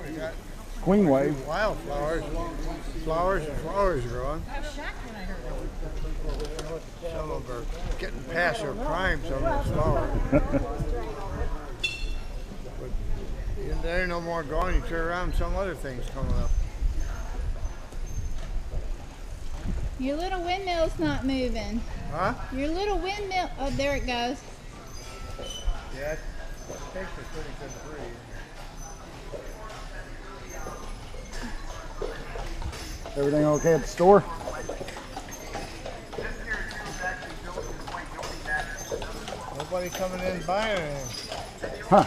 we got Queen wave. wildflowers, flowers growing. Some of them are getting past their prime, some of those flowers. But there ain't no more going. You turn around, some other things coming up. Your little windmill's not moving. Huh? Your little windmill. Oh, there it goes. Yeah, it takes a pretty good breeze. Everything okay at the store? Nobody coming in buying anything. Huh.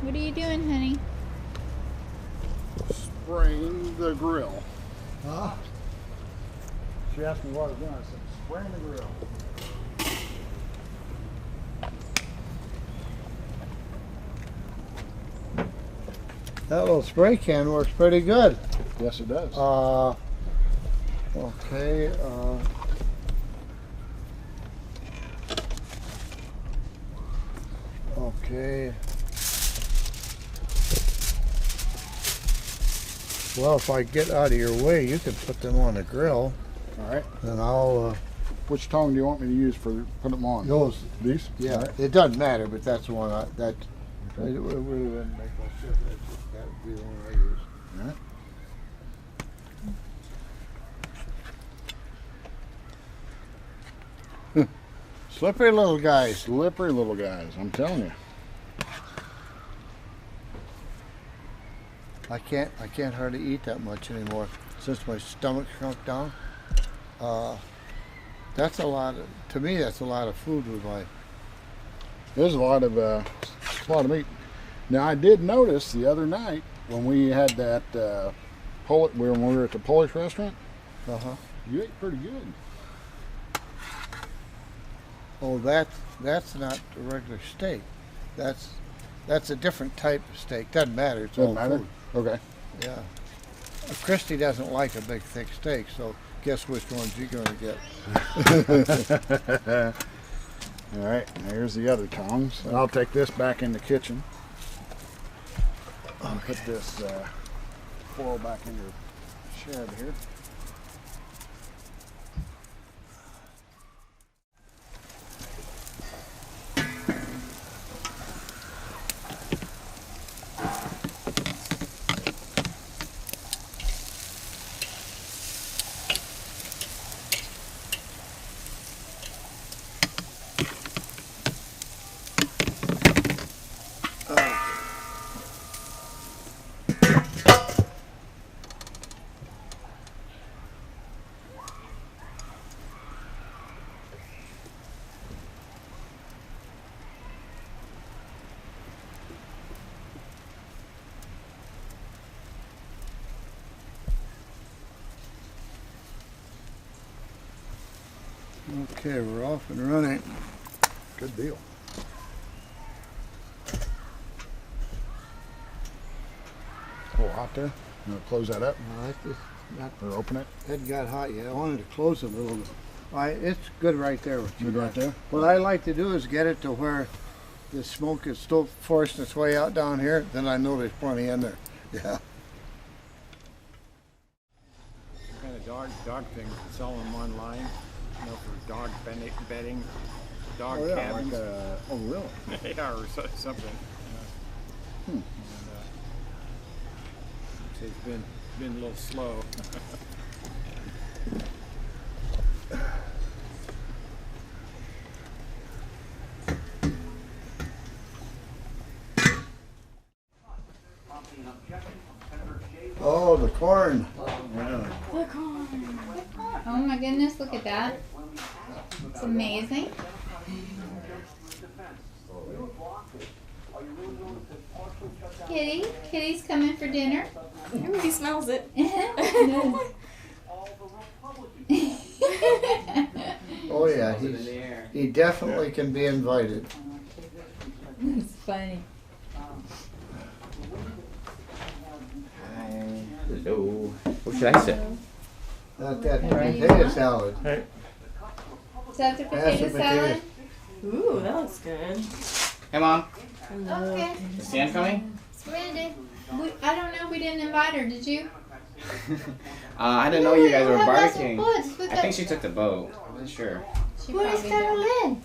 What are you doing, honey? Spraying the grill. Huh? She asked me what I was doing. I said, spraying the grill. That little spray can works pretty good. Yes, it does. Okay. Okay. Well, if I get out of your way, you can put them on the grill. All right. And I'll. Which tongue do you want me to use for put them on? Those. These? Yeah. All right. It doesn't matter, but that's the one that. Okay. It really wouldn't make no difference. That would be the one I use. All right. Slippery little guys. Slippery little guys, I'm telling you. I can't hardly eat that much anymore since my stomach shrunk down. That's a lot of, to me, that's a lot of food with my. There's a lot of meat. Now I did notice the other night when we had that when we were at the Polish restaurant. You ate pretty good. Oh, that's not a regular steak. That's a different type of steak. Doesn't matter. It's Doesn't all matter? food. Okay. Yeah. Christy doesn't like a big thick steak, so guess which ones you're going to get. All right, here's the other tongs. And I'll take this back in the kitchen. I'll put this foil back in your shed here. Okay, we're off and running. Good deal. A little hot there. You want to close that up or open it? It got hot yet. I wanted to close it a little bit. It's good right there. Good right there? What I like to do is get it to where the smoke is still forcing its way out down here. Then I know there's plenty in there. Yeah. Kind of dog thing, sell them online, you know, for dog bedding, dog cabins. Like oh really? Yeah, or something. And, it's been a little slow. Oh, the corn. Yeah. Oh my goodness, look at that. It's amazing. Kitty. Kitty's coming for dinner. Everybody smells it. Oh yeah, he definitely can be invited. It's funny. Hello. What should I say? Not that potato salad. Is that the Mashed potato salad? Ooh, that looks good. Hey, Mom. Okay. Is Stan coming? Randy. I don't know. We didn't invite her. Did you? I didn't know you guys were We have lots of barbecuing. foods. I think she took the boat. I wasn't sure. She Where is probably did. Carolyn?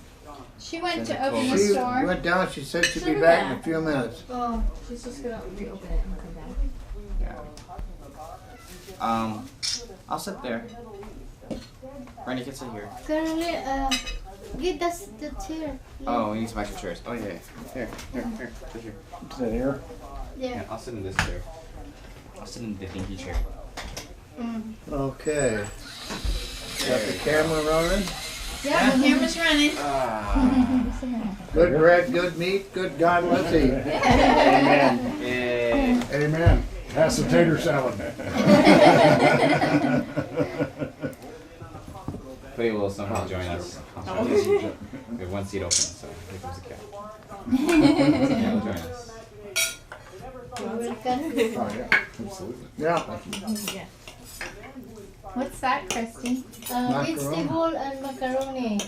She went Says to open it's the She store. went down, she said she'd be She'll be back in a back. few minutes. Oh, she's just gonna reopen it and come back. Yeah. I'll sit there. Randy can sit here. Carolyn, get us the chair. Oh, we need some extra chairs. Oh, yeah. Here. Sit here. Sit here. Yeah, Yeah. I'll sit in this chair. I'll sit in the dinky chair. Okay. Got the camera running. Yeah, the camera's running. Good bread, good meat, good God, let's eat. Amen. Yay. Amen. Pass the tater salad. Cody will somehow join us. We have one seat open, so here comes the cat. Yeah, he'll join us. Oh, yeah, absolutely. Yeah. Yeah. What's that, Christy? Vegetable and macaroni.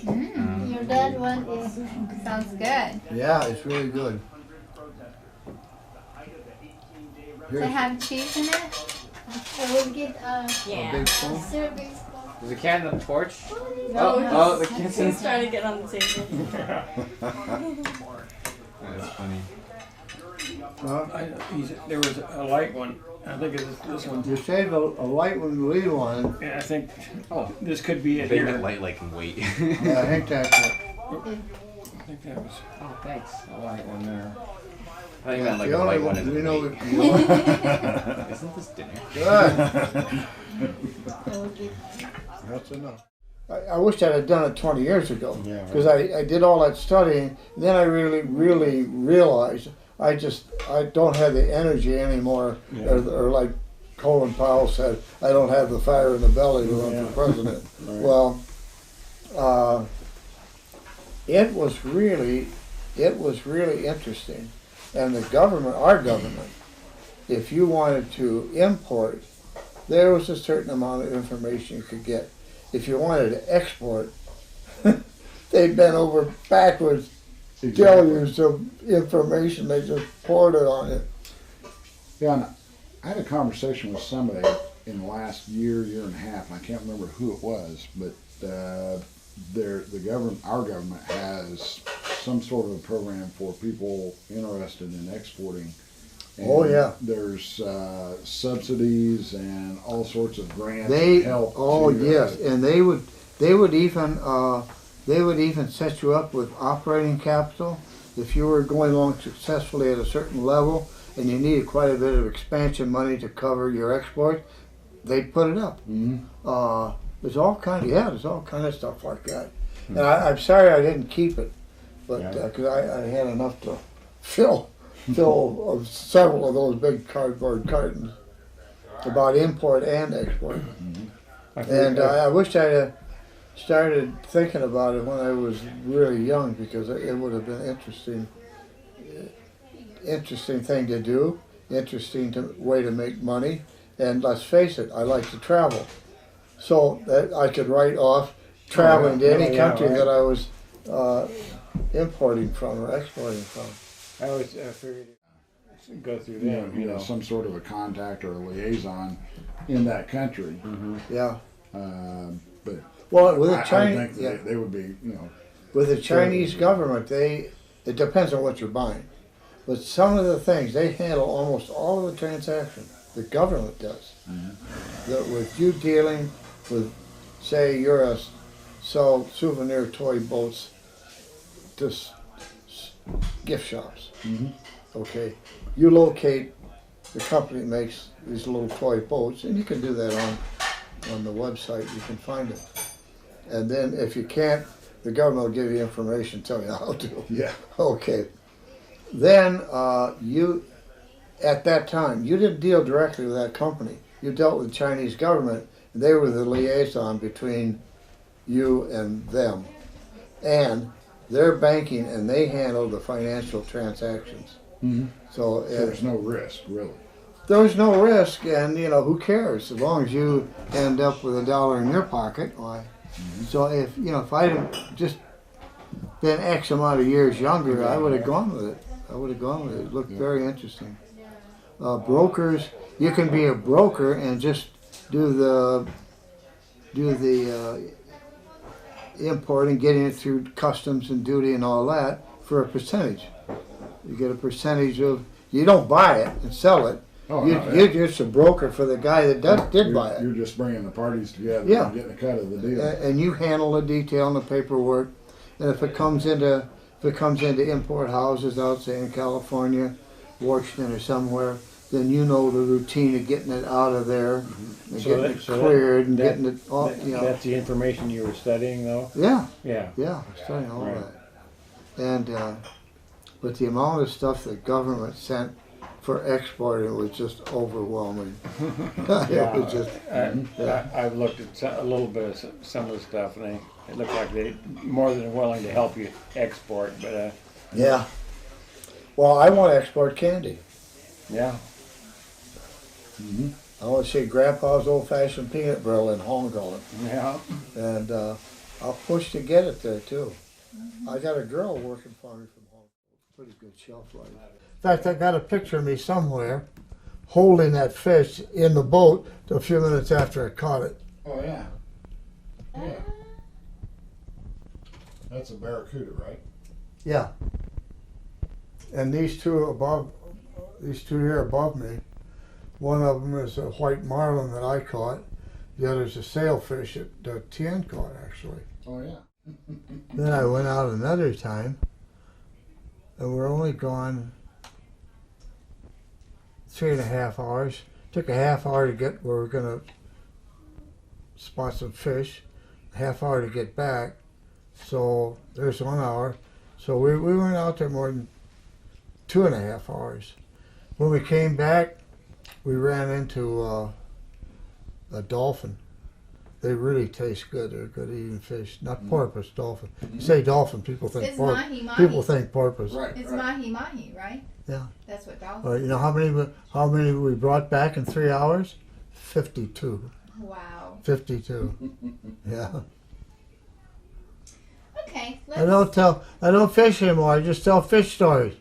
Your dad one is. Sounds good. Yeah, it's really good. Does it Here's have cheese in it? I will get a Yeah. big spoon. serving spoon. There's a cat in the porch. No, Oh, the kit's in. He's trying to get on the table. That's funny. There was a light one. I think it's this one. You saved a light one, we one. Yeah, I think. Oh, this could be it Big here. light like can wait. Yeah, I think that's it. I think that was Oh, thanks. a light one there. I think that like The a only white one one is we know. wait. Isn't this dinner? Good. I will get. That's enough. I wish I'd have done it 20 years ago. Yeah, right. Because I did all that studying. Then I really realized I don't have the energy anymore. Yeah. Or like Colin Powell said, I don't have the fire in the belly to run for president. Right. Well, it was really interesting. And the government, our government, if you wanted to import, there was a certain amount of information you could get. If you wanted to export, they bent over backwards, deluge of information. They just poured it on it. Yeah, and I had a conversation with somebody in the last year and a half. I can't remember who it was, but our government has some sort of a program for people interested in exporting. And Oh, yeah. There's subsidies and all sorts of grants They and help. oh to, yes, and they would even set you up with operating capital if you were going along successfully at a certain level and you needed quite a bit of expansion money to cover your export. They'd put it up. Mhm. There's all kind of stuff like that. And I'm sorry I didn't keep it, but Yeah. because I had enough to fill of several of those big cardboard cartons about import and export. And I wish I started thinking about it when I was really young, because it would have been interesting thing to do, way to make money. And let's face it, I like to travel, so that I could write off traveling to any country that I was importing from or exporting from. I always figured it go through You know, them. You know. some sort of a contact or a liaison in that country. Yeah. But Well, with I the would Chinese, think that they would be, with the Chinese government, it depends on what you're buying. But some of the things, they handle almost all of the transactions. The government does. That with you dealing with, say, you're sell souvenir toy boats to gift shops. Okay, you locate the company that makes these little toy boats, and you can do that on the website. You can find it. And then if you can't, the government will give you information, tell you how to. Yeah. Okay. Then at that time, you didn't deal directly with that company. You dealt with the Chinese government, and they were the liaison between you and them. And they're banking, and they handle the financial transactions. Mm-hmm. So There's no risk, really. there's no risk, and who cares? As long as you end up with $1 in your pocket, why? So if I had just been X amount of years younger, I would have gone with it. It looked very interesting. Brokers, you can be a broker and just do the importing, getting it through customs and duty and all that for a percentage. You get a percentage of. You don't buy it and sell it. Oh, You're just a broker for the guy that did buy it. You're just bringing the parties together Yeah. and getting a cut of the deal. And you handle the detail and the paperwork. And if it comes into import houses out, say in California, Washington or somewhere, then you know the routine of getting it out of there and So getting that- it so cleared and that- getting it all. That's the information you were studying, though? Yeah, Yeah. I'm studying all Right. that. And but the amount of stuff the government sent for exporting was just overwhelming. It was just. I've looked at a little bit of some of the stuff, and it looked like they more than willing to help you export. But Yeah. Well, I want to export candy. yeah, I want to see Grandpa's old-fashioned peanut brittle in Hong Kong, yeah. and I'll push to get it there too. I got a girl working for me from Hong Kong. Pretty good shelf life. In fact, I got a picture of me somewhere holding that fish in the boat a few minutes after I caught it. Oh, yeah. Yeah. That's a barracuda, right? Yeah. And these two here above me, one of them is a white marlin that I caught. The other's a sailfish that Tien caught, actually. Oh, yeah. Then I went out another time, and we're only gone 3.5 hours. Took a half hour to get where we're gonna spot some fish, a half hour to get back. So there's 1 hour. So we weren't out there more than 2.5 hours. When we came back, we ran into a dolphin. They really taste good. They're good eating fish. Not porpoise, dolphin. You say dolphin, people think It's porpoise. mahi-mahi. People think porpoise. Right. It's right. mahi-mahi, right? Yeah. That's what dolphins. You know how many we brought back in 3 hours? 52. Wow. 52. Yeah. Okay. I don't fish anymore. I just tell fish stories.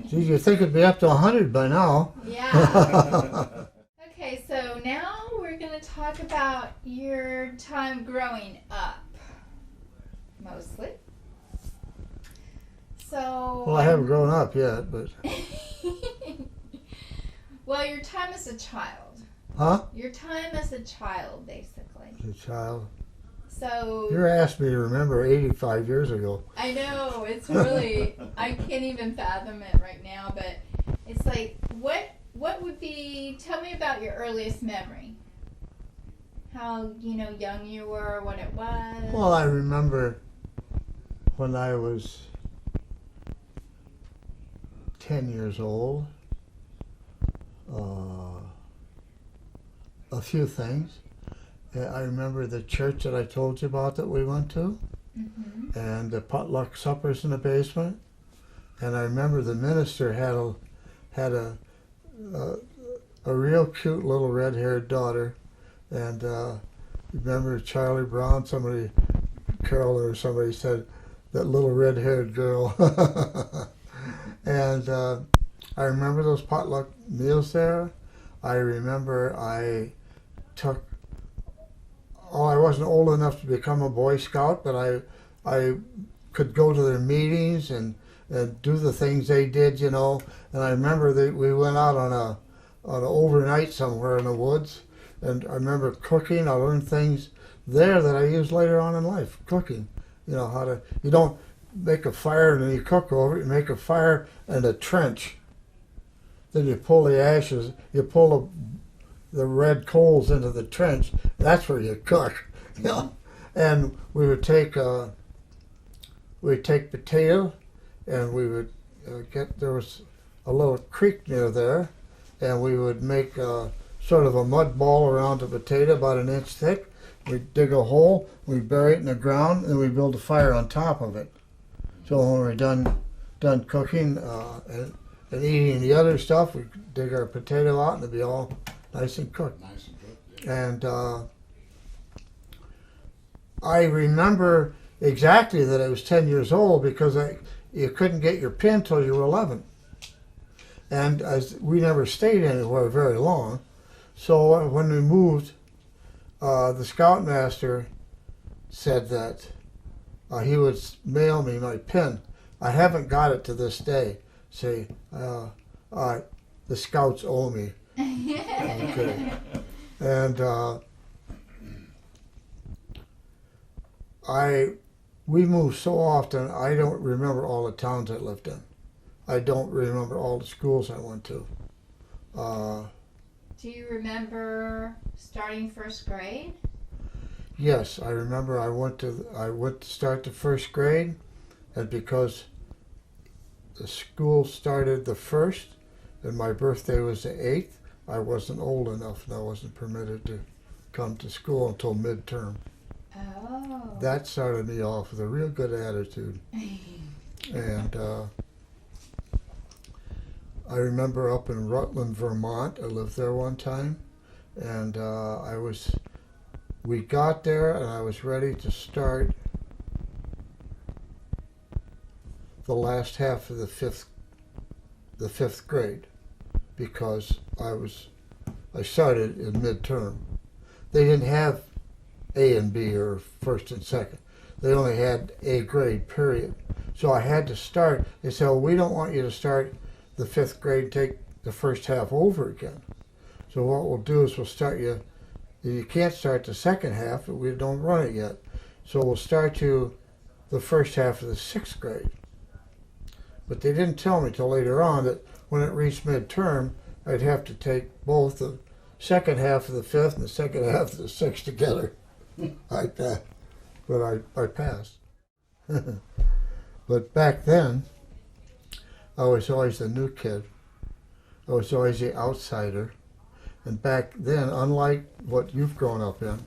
Geez, you'd think it'd be up to 100 by now. Yeah. Okay, so now we're going to talk about your time growing up, mostly. So. Well, I haven't grown up yet, but. Well, your time as a child. Huh? Your time as a child, basically. As a child. So. You're asking me to remember 85 years ago. I know, it's really, I can't even fathom it right now, but it's like, what would be, tell me about your earliest memory. How, young you were, what it was. Well, I remember when I was 10 years old, a few things. I remember the church that I told you about that we went to, Mm-hmm. and the potluck suppers in the basement. And I remember the minister had a real cute little red-haired daughter, and remember Charlie Brown? Carol or somebody said that little red-haired girl. And I remember those potluck meals there. I remember I wasn't old enough to become a Boy Scout, but I could go to their meetings and do the things they did, And I remember that we went out on an overnight somewhere in the woods, and I remember cooking. I learned things there that I used later on in life. Cooking, how to. You don't make a fire and then you cook over it. You make a fire and a trench. Then you pull the ashes. You pull the red coals into the trench. That's where you cook. And we would take potato, and we would there was a little creek near there, and we would make sort of a mud ball around the potato about an inch thick. We'd dig a hole, we'd bury it in the ground, and we'd build a fire on top of it. So when we're done cooking and eating the other stuff, we'd dig our potato out and it'd be all nice and cooked. Nice and good. Yeah. And I remember exactly that I was 10 years old because you couldn't get your pin till you were 11. And we never stayed anywhere very long. So when we moved, the scoutmaster said that he would mail me my pin. I haven't got it to this day. Say, the scouts owe me. Okay. And we moved so often, I don't remember all the towns I lived in. I don't remember all the schools I went to. Do you remember starting first grade? Yes, I remember I went to start the first grade, and because the school started the 1st, and my birthday was the 8th, I wasn't old enough and I wasn't permitted to come to school until midterm. Oh. That started me off with a real good attitude. And I remember up in Rutland, Vermont, I lived there one time, and we got there and I was ready to start the last half of the fifth grade because I started in midterm. They didn't have A and B or first and second. They only had A grade, period. So I had to start. They said, well, we don't want you to start the 5th grade and take the first half over again. So what we'll do is we'll start you can't start the second half, but we don't run it yet. So we'll start you the first half of the 6th grade. But they didn't tell me till later on that when it reached midterm, I'd have to take both the second half of the 5th and the second half of the 6th together, like that. But I passed. But back then, I was always the new kid. I was always the outsider. And back then, unlike what you've grown up in,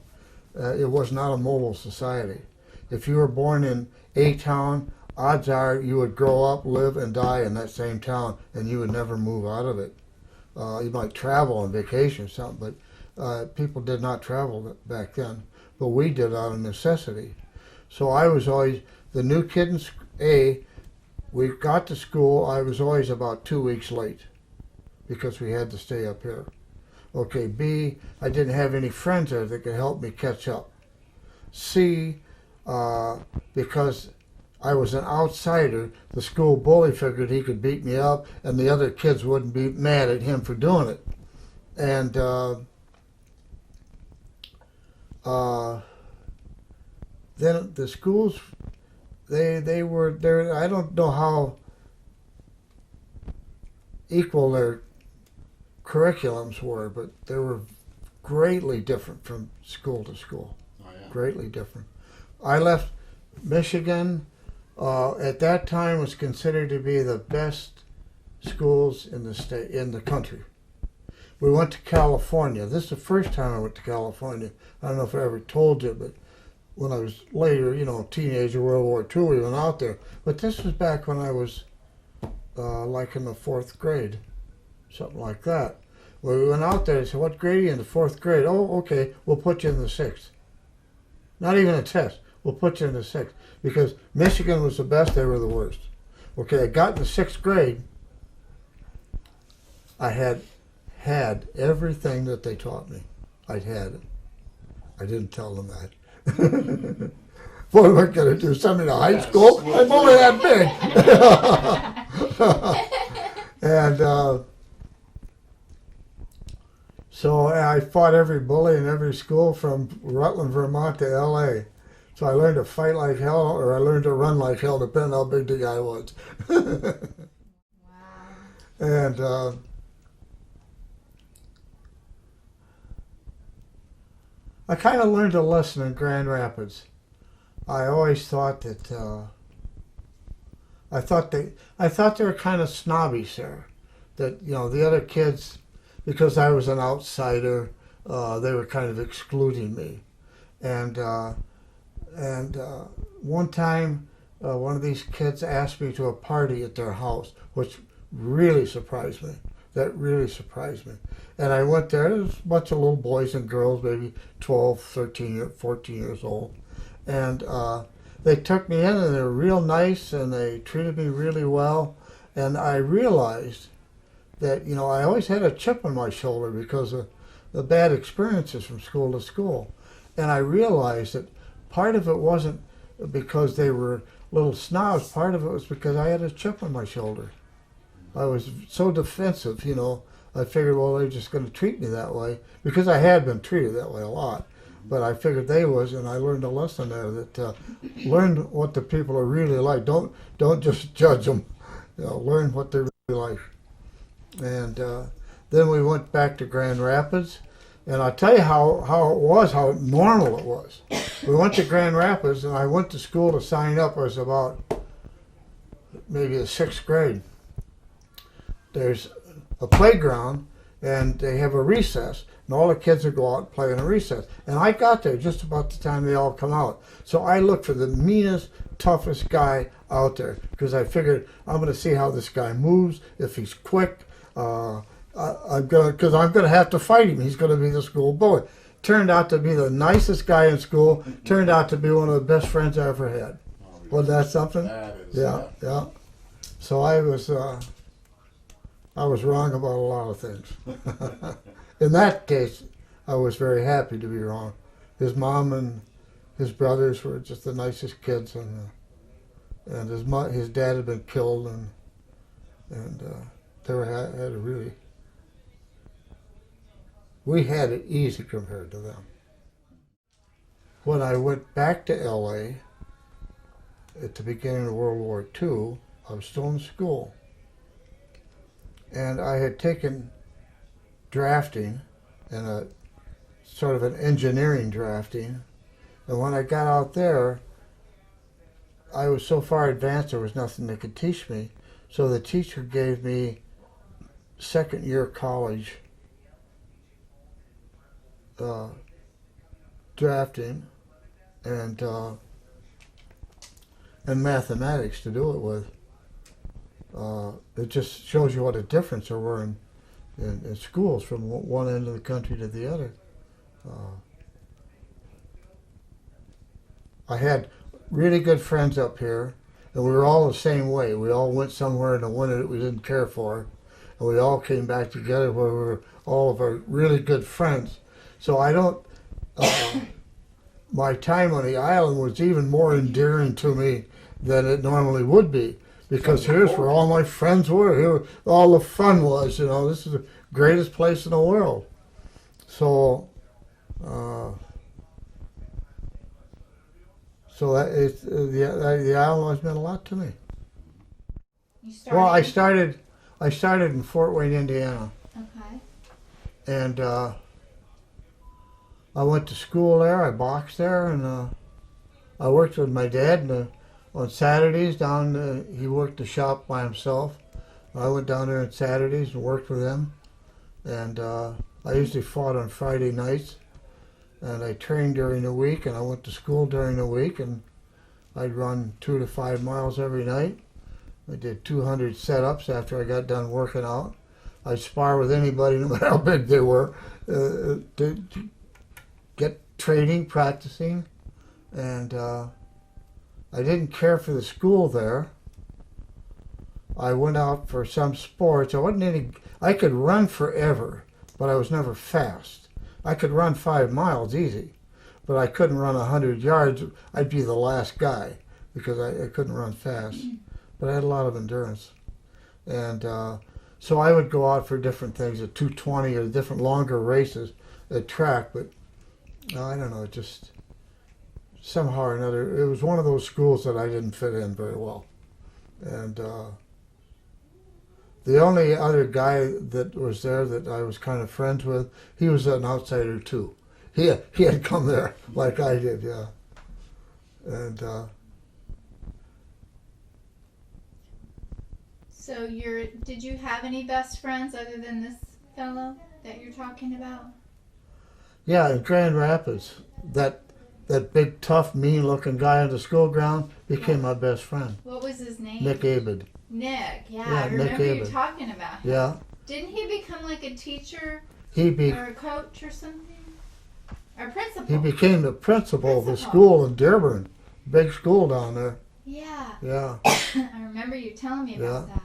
it was not a mobile society. If you were born in a town, odds are you would grow up, live, and die in that same town, and you would never move out of it. You might travel on vacation or something, but people did not travel back then. But we did out of necessity. So I was always the new kid in A. We got to school, I was always about 2 weeks late because we had to stay up here. Okay, B, I didn't have any friends there that could help me catch up. C, because I was an outsider, the school bully figured he could beat me up and the other kids wouldn't be mad at him for doing it. And then the schools, they were there. I don't know how equal their curriculums were, but they were greatly different from school to school. Oh, yeah. Greatly different. I left Michigan. At that time, was considered to be the best schools in the state, in the country. We went to California. This is the first time I went to California. I don't know if I ever told you, but when I was later, teenager, World War II, we went out there. But this was back when I was like in the 4th grade, something like that. Well, we went out there and said, what grade are you in? The 4th grade. Oh, okay, we'll put you in the 6th. Not even a test. We'll put you in the 6th. Because Michigan was the best, they were the worst. Okay, I got in the 6th grade. I had everything that they taught me. I'd had it. I didn't tell them that. What am I going to do? Send me to high school? I'm only that big. And so I fought every bully in every school from Rutland, Vermont to L.A. So I learned to fight like hell, or I learned to run like hell, depending on how big the guy was. Wow. And I kind of learned a lesson in Grand Rapids. I always thought that I thought they were kind of snobbish there. that, you know, the other kids, because I was an outsider, they were kind of excluding me. And one time, one of these kids asked me to a party at their house, which really surprised me. That really surprised me. And I went there. There was a bunch of little boys and girls, maybe 12, 13, 14 years old. And they took me in, and they were real nice, and they treated me really well. And I realized that, you know, I always had a chip on my shoulder because of the bad experiences from school to school. And I realized that part of it wasn't because they were little snobs. Part of it was because I had a chip on my shoulder. I was so defensive, you know. I figured, well, they're just going to treat me that way because I had been treated that way a lot. But I figured they was, and I learned a lesson there that learn what the people are really like. Don't just judge them. You know, learn what they're really like. And then we went back to Grand Rapids, and I'll tell you how it was, how normal it was. We went to Grand Rapids, and I went to school to sign up. I was about maybe the 6th grade. There's a playground, and they have a recess, and all the kids would go out and play in a recess. And I got there just about the time they all come out. So I looked for the meanest, toughest guy out there because I figured I'm going to see how this guy moves, if he's quick. I'm gonna have to fight him. He's going to be the school bully. Turned out to be the nicest guy in school. Turned out to be one of the best friends I ever had. Wasn't that something? That is, Yeah. So I was wrong about a lot of things. In that case, I was very happy to be wrong. His mom and his brothers were just the nicest kids, and his dad had been killed, and they had a really. We had it easy compared to them. When I went back to LA at the beginning of World War II, I was still in school. And I had taken drafting and a sort of an engineering drafting. And when I got out there, I was so far advanced there was nothing they could teach me. So the teacher gave me second year college drafting and mathematics to do it with. It just shows you what a difference there were in schools from one end of the country to the other. I had really good friends up here, and we were all the same way. We all went somewhere in the winter that we didn't care for, and we all came back together where we were all of our really good friends. So I don't, my time on the island was even more endearing to me than it normally would be. Because here's where all my friends were. Here, all the fun was. You know, this is the greatest place in the world. So, the island always meant a lot to me. You started? Well, I started in Fort Wayne, Indiana, Okay. and I went to school there. I boxed there, and I worked with my dad. On Saturdays he worked the shop by himself. I went down there on Saturdays and worked with him. And I usually fought on Friday nights. And I trained during the week, and I went to school during the week, and I'd run 2 to 5 miles every night. I did 200 setups after I got done working out. I'd spar with anybody, no matter how big they were, to get training, practicing, and I didn't care for the school there. I went out for some sports. I could run forever, but I was never fast. I could run 5 miles easy, but I couldn't run 100 yards. I'd be the last guy because I couldn't run fast, but I had a lot of endurance. And so I would go out for different things, at 220 or different longer races at track, but I don't know, just somehow or another, it was one of those schools that I didn't fit in very well. And the only other guy that was there that I was kind of friends with, he was an outsider too. He had come there like I did, yeah. And So did you have any best friends other than this fellow that you're talking about? Yeah, in Grand Rapids, that big, tough, mean-looking guy on the school ground became my best friend. What was his name? Nick Abed. Nick, yeah, Yeah, I Nick remember you Abed. talking about him. Yeah. Didn't he become like a teacher He or a coach or something? Or principal? He became the principal of the school in Dearborn. Big school down there. Yeah. Yeah. I remember you telling me about that.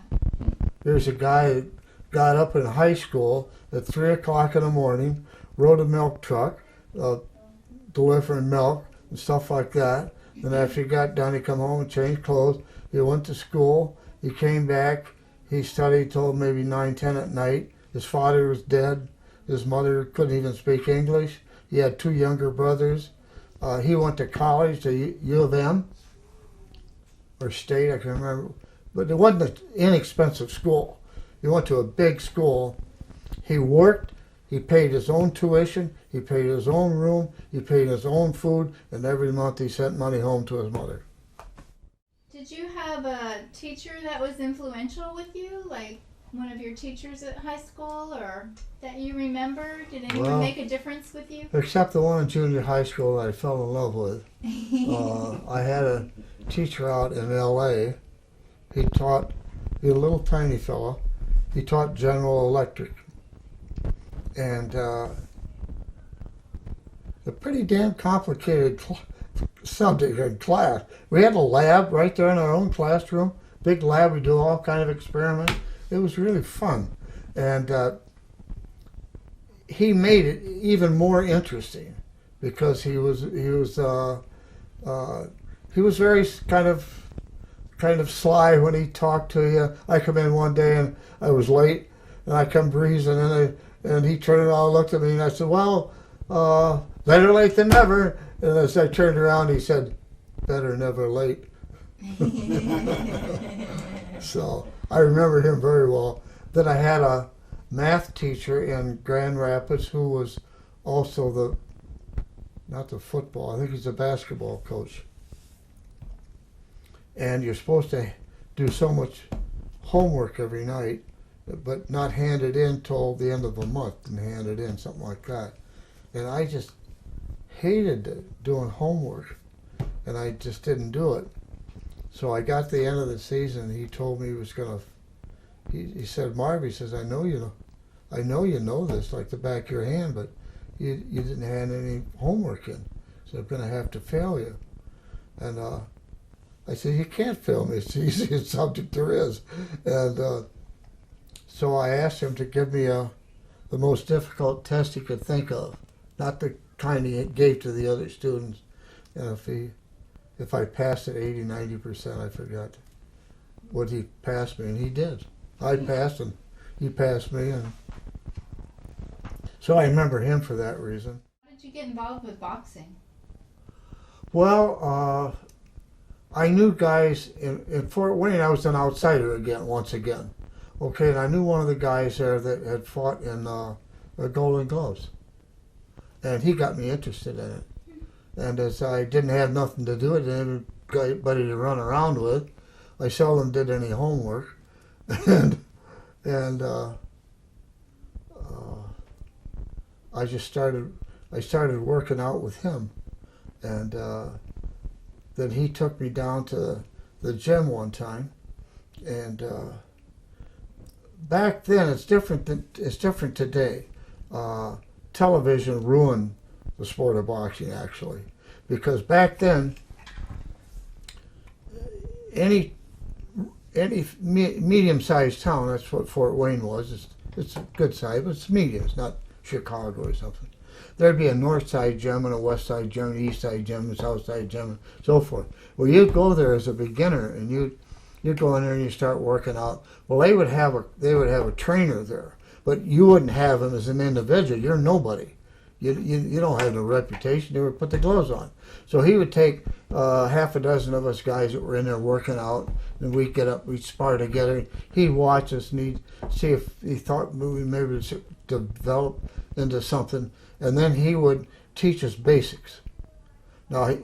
There's a guy that got up in high school at 3 o'clock in the morning, rode a milk truck, delivering milk and stuff like that. Then after he got done, he come home and changed clothes. He went to school. He came back. He studied till maybe 9, 10 at night. His father was dead. His mother couldn't even speak English. He had 2 younger brothers. He went to college, to U of M, or State, I can't remember. But it wasn't an inexpensive school. He went to a big school. He worked. He paid his own tuition. He paid his own room. He paid his own food. And every month he sent money home to his mother. Did you have a teacher that was influential with you? Like one of your teachers at high school or that you remember? Did anyone make a difference with you? Except the one in junior high school that I fell in love with. I had a teacher out in L.A. He was a little tiny fellow. He taught General Electric. And a pretty damn complicated subject in class. We had a lab right there in our own classroom. Big lab, we do all kind of experiments. It was really fun. And he made it even more interesting because he was very kind of sly when he talked to you. I come in one day and I was late, and I come breezing in, and he turned around and looked at me, and I said, well, better late than never. And as I turned around, he said, better never late. So I remember him very well. Then I had a math teacher in Grand Rapids who was also not the football, I think he's a basketball coach. And you're supposed to do so much homework every night, but not hand it in till the end of the month, and hand it in, something like that. And I just hated doing homework, and I just didn't do it. So I got to the end of the season, and he told me he was gonna. He said, Marv, he says, I know you know this like the back of your hand, but you didn't hand any homework in, so I'm gonna have to fail you. And I said, you can't fail me. It's the easiest subject there is. And so I asked him to give me the most difficult test he could think of, not the kind he gave to the other students. And if I passed at 80, 90%, I forgot, would he pass me? And he did. I passed and he passed me. And so I remember him for that reason. How did you get involved with boxing? Well, I knew guys in Fort Wayne. I was an outsider once again. Okay, and I knew one of the guys there that had fought in the Golden Gloves. And he got me interested in it. And as I didn't have nothing to do with it, anybody to run around with, I seldom did any homework. and I just started working out with him. And then he took me down to the gym one time. And back then, it's different today. Television ruined the sport of boxing, actually, because back then any medium-sized town, that's what Fort Wayne was. It's a good size, but it's medium. It's not Chicago or something. There'd be a north side gym and a west side gym, an east side gym, a south side gym, and so forth. Well, you'd go there as a beginner, and you'd go in there and you start working out. Well, they would have a trainer there, but you wouldn't have him as an individual. You're nobody. You don't have no reputation. They would put the gloves on. So he would take half a dozen of us guys that were in there working out, and we'd get up, we'd spar together. He'd watch us, and he'd see if he thought we maybe develop into something, and then he would teach us basics. Now,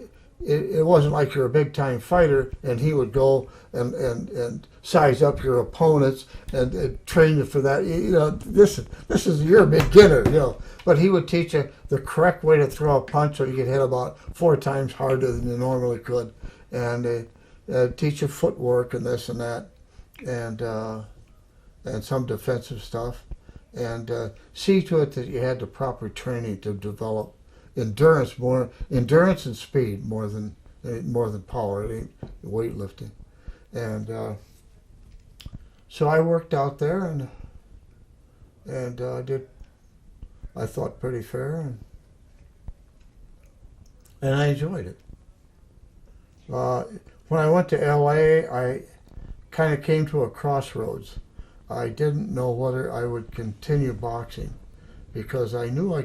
it wasn't like you're a big time fighter and he would go and size up your opponents and train you for that. You know, this is you're a beginner, you know. But he would teach you the correct way to throw a punch so you could hit about 4 times harder than you normally could, and teach you footwork and this and that, and some defensive stuff, and see to it that you had the proper training to develop endurance and speed more than power. It ain't weightlifting, and so I worked out there and did, I thought, pretty fair, and I enjoyed it. When I went to LA, I kind of came to a crossroads. I didn't know whether I would continue boxing because I knew I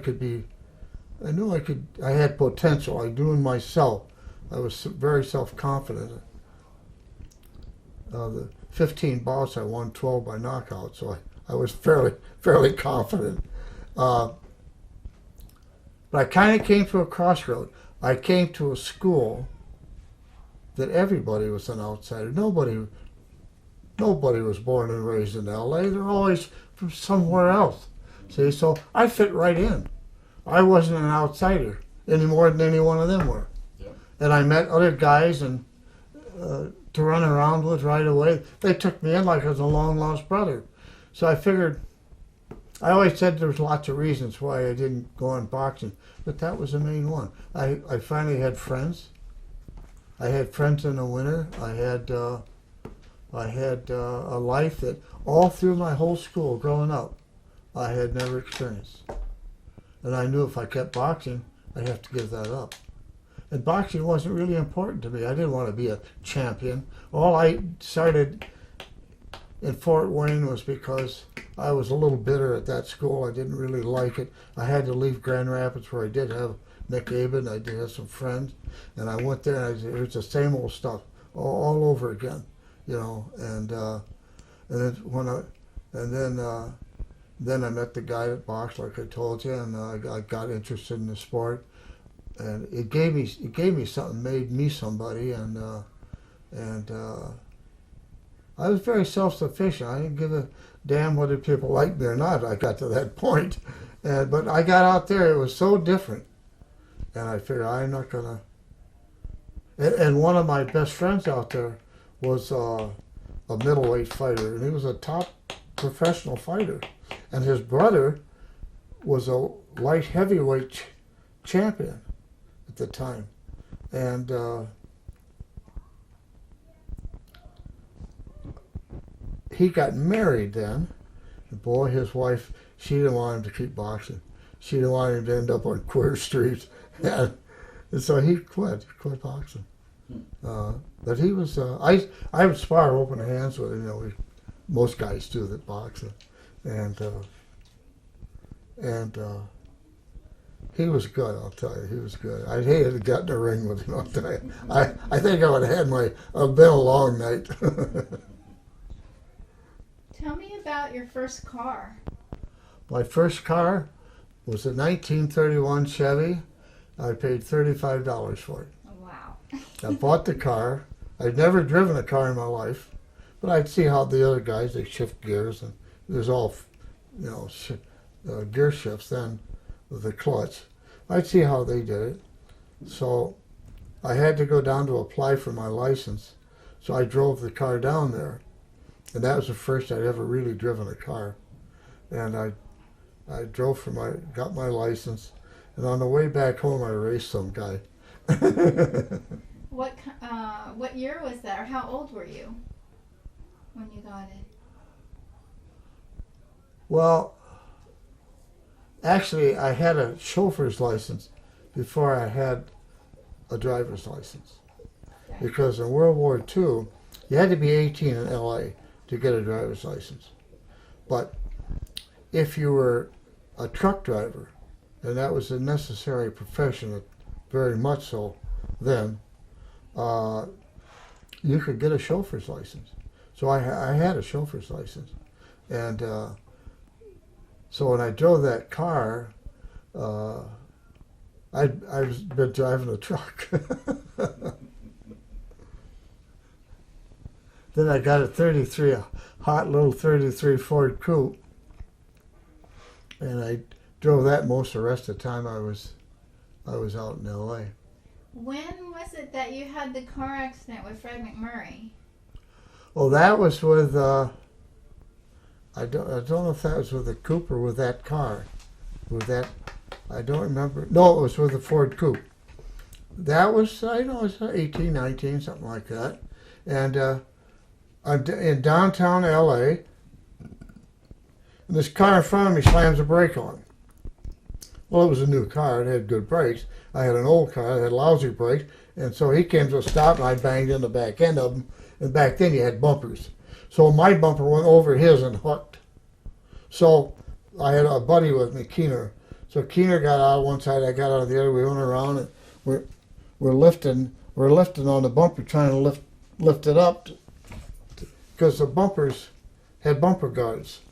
had potential. I knew in myself. I was very self-confident. The 15 bouts I won 12 by knockout, so I was fairly confident. But I kind of came to a crossroad. I came to a school that everybody was an outsider. Nobody was born and raised in LA. They're always from somewhere else. See, so I fit right in. I wasn't an outsider any more than any one of them were. Yeah. And I met other guys and to run around with right away. They took me in like I was a long lost brother. So I figured, I always said there was lots of reasons why I didn't go on boxing, but that was the main one. I finally had friends. I had friends in the winter. I had a life that all through my whole school growing up, I had never experienced. And I knew if I kept boxing, I'd have to give that up. And boxing wasn't really important to me. I didn't want to be a champion. All I started in Fort Wayne was because I was a little bitter at that school. I didn't really like it. I had to leave Grand Rapids where I did have Nick Aben. I did have some friends. And I went there and it was the same old stuff all over again, you know. And then I met the guy that boxed, like I told you, and I got interested in the sport. And it gave me something, made me somebody, and I was very self-sufficient. I didn't give a damn whether people liked me or not. I got to that point, but I got out there. It was so different, and I figured I'm not gonna. And one of my best friends out there was a middleweight fighter, and he was a top professional fighter, and his brother was a light heavyweight champion at the time, and he got married then. And boy, his wife, she didn't want him to keep boxing. She didn't want him to end up on Queer Street, and so he quit boxing. But he was, I would spar open hands with him. You know, most guys do that box, and he was good. I'll tell you, he was good. I'd hated to get in the ring with him. I'll tell you, I think I would have had been a long night. Tell me about your first car. My first car was a 1931 Chevy. I paid $35 for it. Oh, wow. I bought the car. I'd never driven a car in my life, but I'd see how the other guys, they shift gears, and there's all, you know, gear shifts then with the clutch. I'd see how they did it. So I had to go down to apply for my license. So I drove the car down there. And that was the first I'd ever really driven a car. And I drove got my license. And on the way back home, I raced some guy. What year was that, or how old were you when you got it? Well, actually, I had a chauffeur's license before I had a driver's license. Okay. Because in World War II, you had to be 18 in LA to get a driver's license. But if you were a truck driver, and that was a necessary profession, very much so then, you could get a chauffeur's license. So I had a chauffeur's license. And so when I drove that car, I've been driving a truck. Then I got a 33, a hot little 33 Ford Coupe. And I drove that most of the rest of the time I was out in L.A. When was it that you had the car accident with Fred McMurray? Well, that was with, I don't know if that was with the coupe or with that car. With that, I don't remember. No, it was with the Ford Coupe. That was, I know, it was 18, 19, something like that. And I'm in downtown L.A., and this car in front of me slams the brake on. Well, it was a new car. It had good brakes. I had an old car that had lousy brakes, and so he came to a stop, and I banged in the back end of him. And back then, you had bumpers. So my bumper went over his and hooked. So I had a buddy with me, Keener. So Keener got out one side, I got out the other. We went around, and we're lifting on the bumper, trying to lift it up, because the bumpers had bumper guards.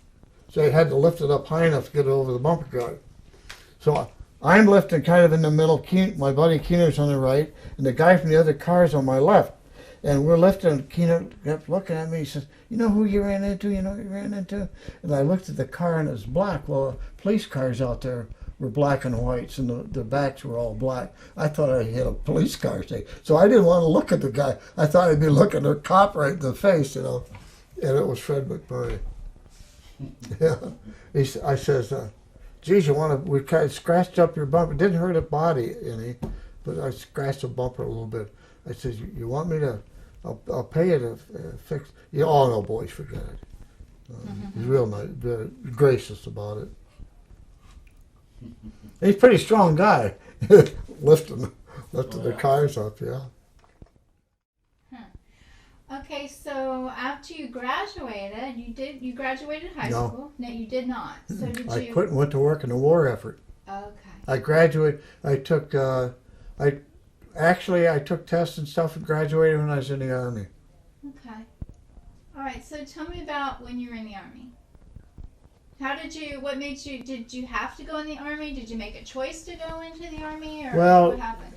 So I had to lift it up high enough to get it over the bumper guard. So I'm lifting kind of in the middle. My buddy Keener's on the right, and the guy from the other car is on my left. And we're lifting, and Keener kept looking at me. He says, "You know who you ran into? You know who you ran into?" And I looked at the car, and it was black. Well, police cars out there were black and whites, and the backs were all black. I thought I hit a police car. So I didn't want to look at the guy. I thought I'd be looking at a cop right in the face, And it was Fred McMurray. Yeah, I says, "Geez, we kind of scratched up your bumper. It didn't hurt the body any, but I scratched the bumper a little bit." I says, "You want me to? I'll pay you to fix." "Yeah, oh no, boys, forget it." He's real nice, very gracious about it. He's a pretty strong guy, lifting the cars up. Yeah. Okay, so after you graduated, you graduated high school? No, you did not. So did I you? quit and went to work in the war effort. Okay. I graduated. I took tests and stuff and graduated when I was in the Army. Okay. All right. So tell me about when you were in the Army. What made you? Did you have to go in the Army? Did you make a choice to go into the Army, or what happened?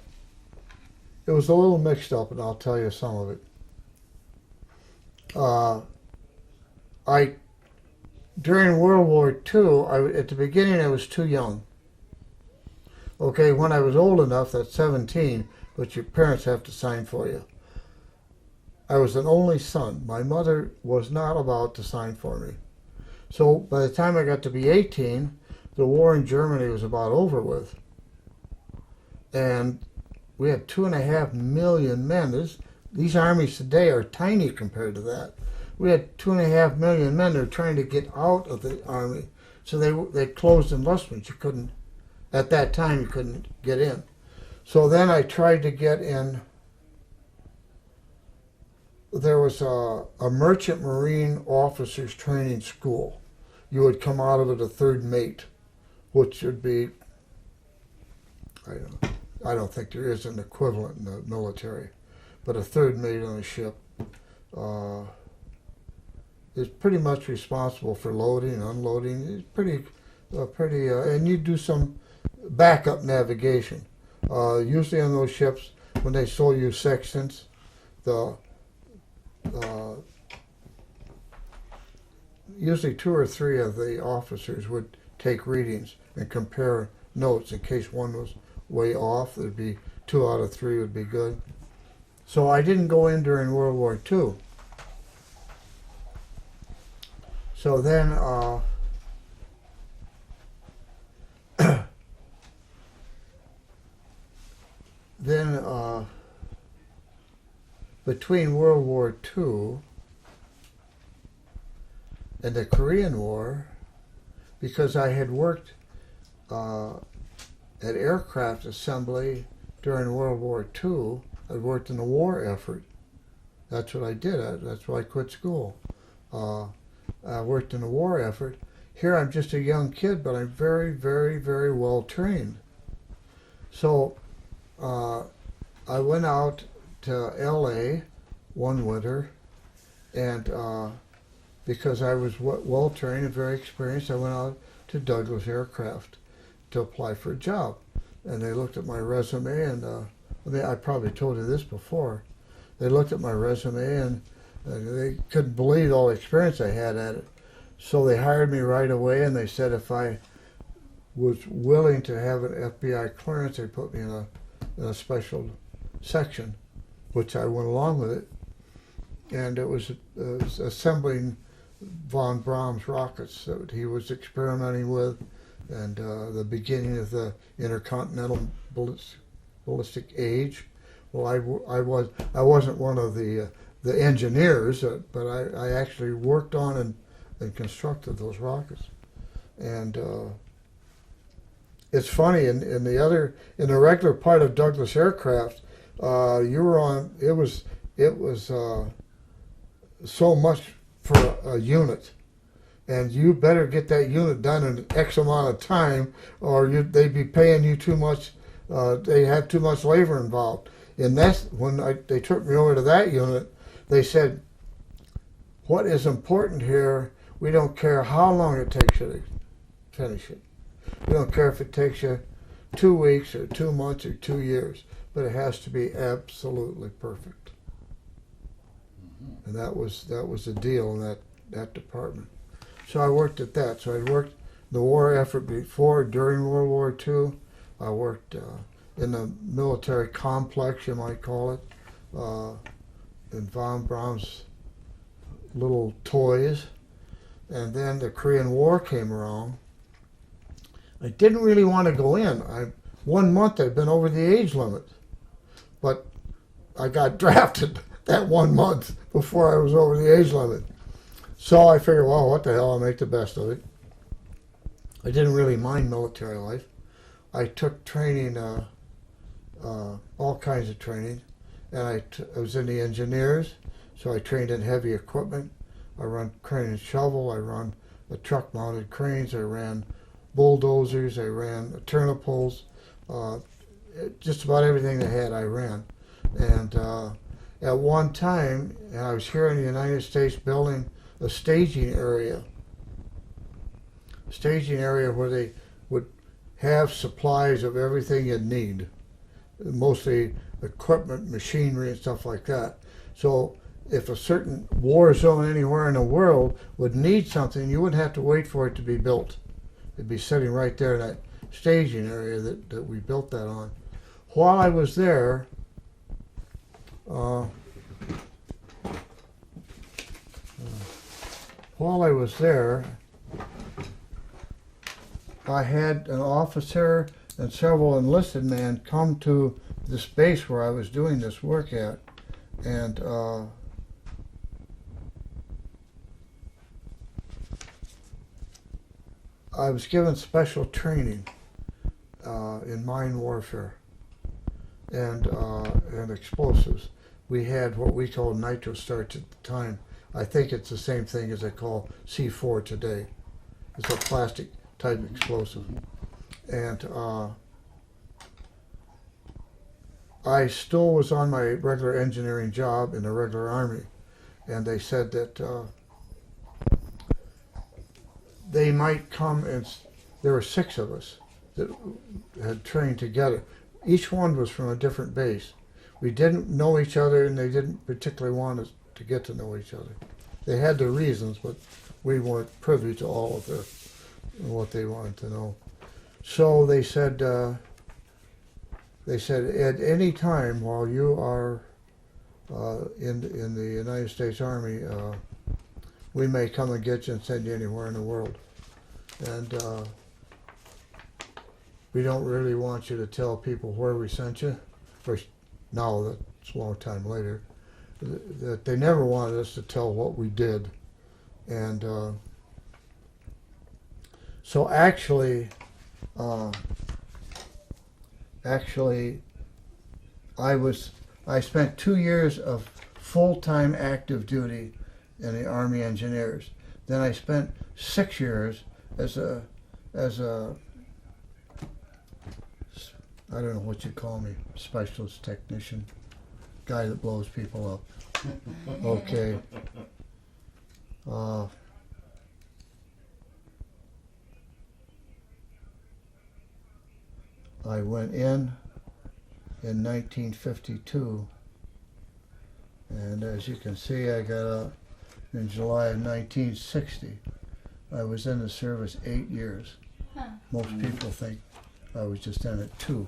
It was a little mixed up, and I'll tell you some of it. During World War II, at the beginning I was too young. Okay, when I was old enough, that's 17, but your parents have to sign for you. I was an only son. My mother was not about to sign for me. So by the time I got to be 18, the war in Germany was about over with. And we had 2.5 million men. These armies today are tiny compared to that. We had 2.5 million men that were trying to get out of the Army. So they closed enlistments. At that time, you couldn't get in. So then I tried to get in. There was a merchant marine officers training school. You would come out of it a third mate, which would be, I don't think there is an equivalent in the military, but a third mate on a ship is pretty much responsible for loading and unloading. It's pretty, and you do some backup navigation. Usually on those ships, when they sold you sextants, usually 2 or 3 of the officers would take readings and compare notes in case one was way off. There'd be 2 out of 3 would be good. So I didn't go in during World War II. So then between World War II and the Korean War, because I had worked at aircraft assembly during World War II, I worked in the war effort. That's what I did. That's why I quit school. I worked in the war effort. Here I'm just a young kid, but I'm very, very, very well trained. So I went out to L.A. one winter, and because I was well trained and very experienced, I went out to Douglas Aircraft to apply for a job. and they looked at my resume, and I probably told you this before. They looked at my resume, and they couldn't believe all the experience I had at it. So they hired me right away, and they said if I was willing to have an FBI clearance, they put me in a special section, which I went along with it. And it was assembling von Braun's rockets that he was experimenting with, and the beginning of the intercontinental ballistic age. Well, I wasn't one of the engineers, but I actually worked on and constructed those rockets. And it's funny, in the regular part of Douglas Aircraft, you were on. It was so much for a unit, and you better get that unit done in X amount of time, or they'd be paying you too much. They have too much labor involved. And that's when they took me over to that unit. They said, "What is important here? We don't care how long it takes you to finish it. We don't care if it takes you 2 weeks or 2 months or 2 years, but it has to be absolutely perfect." And that was the deal in that department. So I worked at that. So I worked the war effort before, during World War II. I worked in the military complex, you might call it, in von Braun's little toys. And then the Korean War came around. I didn't really want to go in. 1 month I'd been over the age limit, but I got drafted that 1 month before I was over the age limit. So I figured, well, what the hell, I'll make the best of it. I didn't really mind military life. I took training, all kinds of training, and I was in the engineers, so I trained in heavy equipment. I run crane and shovel, I run the truck-mounted cranes, I ran bulldozers, I ran turnipoles, just about everything they had I ran. And at one time, I was here in the United States building a staging area where they would have supplies of everything you'd need, mostly equipment, machinery, and stuff like that. So if a certain war zone anywhere in the world would need something, you wouldn't have to wait for it to be built. It'd be sitting right there in that staging area that we built that on. While I was there, I had an officer and several enlisted men come to this base where I was doing this work at, and I was given special training in mine warfare and explosives. We had what we called nitro starch at the time. I think it's the same thing as they call C4 today. It's a plastic type explosive. And I still was on my regular engineering job in the regular Army, and they said that they might come, and there were 6 of us that had trained together. Each one was from a different base. We didn't know each other, and they didn't particularly want us to get to know each other. They had their reasons, but we weren't privy to all of what they wanted to know. So they said at any time while you are in the United States Army, we may come and get you and send you anywhere in the world. And we don't really want you to tell people where we sent you. First, now that's a long time later, that they never wanted us to tell what we did. And so actually, I spent 2 years of full-time active duty in the Army Engineers. Then I spent 6 years as a I don't know what you call me, specialist technician, guy that blows people up. Okay. I went in 1952, and as you can see, I got out in July of 1960. I was in the service 8 years. Huh. Most people think I was just in it 2,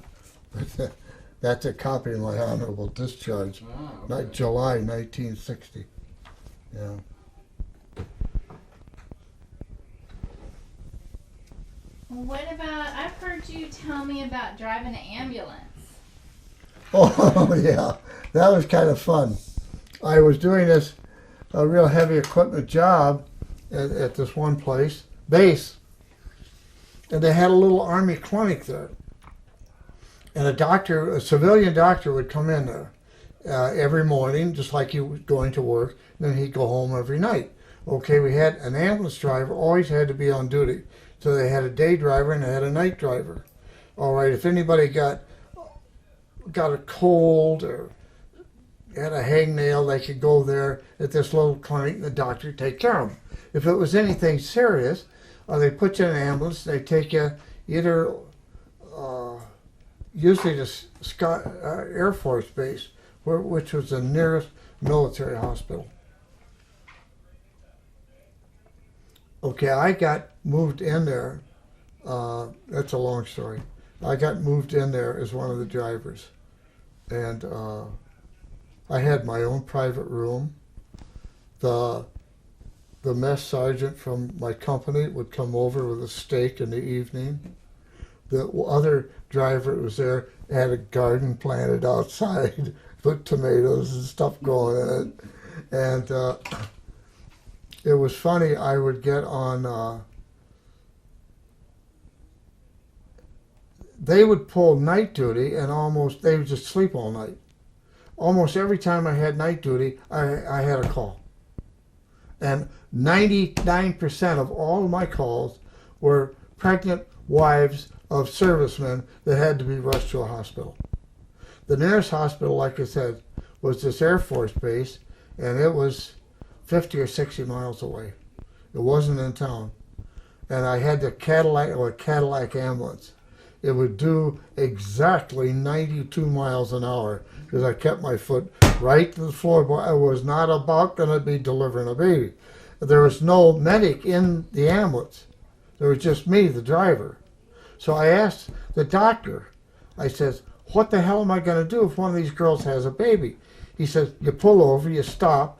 but that's a copy of my honorable discharge. Not July 1960. Yeah. What about, I've heard you tell me about driving an ambulance. Oh yeah, that was kind of fun. I was doing this real heavy equipment job at this one base, and they had a little army clinic there. And a civilian doctor would come in there every morning, just like he was going to work, and then he'd go home every night. Okay, we had an ambulance driver, always had to be on duty. So they had a day driver and they had a night driver. All right, if anybody got a cold or had a hangnail, they could go there at this little clinic and the doctor would take care of them. If it was anything serious, they put you in an ambulance, they take you either usually to Air Force Base, which was the nearest military hospital. Okay, I got moved in there. That's a long story. I got moved in there as one of the drivers. And I had my own private room. The mess sergeant from my company would come over with a steak in the evening. The other driver that was there had a garden planted outside with tomatoes and stuff growing in it. And it was funny, I would get on, they would pull night duty and they would just sleep all night. Almost every time I had night duty, I had a call. And 99% of all of my calls were pregnant wives of servicemen that had to be rushed to a hospital. The nearest hospital, like I said, was this Air Force base, and it was 50 or 60 miles away. It wasn't in town. And I had the Cadillac ambulance. It would do exactly 92 miles an hour because I kept my foot right to the floor. But I was not about going to be delivering a baby. There was no medic in the ambulance. There was just me, the driver. So I asked the doctor, I says, what the hell am I going to do if one of these girls has a baby? He says, you pull over, you stop,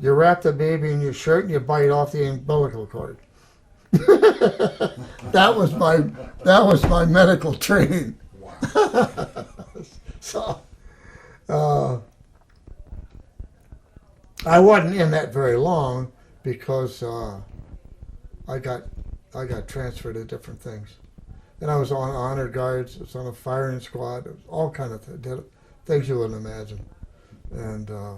you wrap the baby in your shirt and you bite off the umbilical cord. that was my medical training. So I wasn't in that very long because I got transferred to different things. And I was on honor guards, I was on a firing squad, all kind of things you wouldn't imagine. And A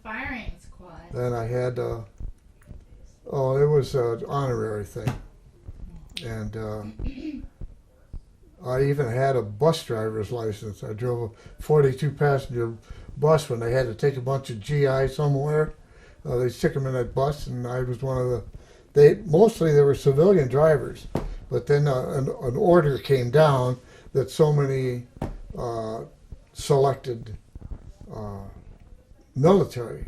firing squad. then I had, it was an honorary thing. And I even had a bus driver's license. I drove a 42 passenger bus when they had to take a bunch of GI somewhere. They stick them in that bus, and I was one of mostly they were civilian drivers. But then an order came down that so many selected military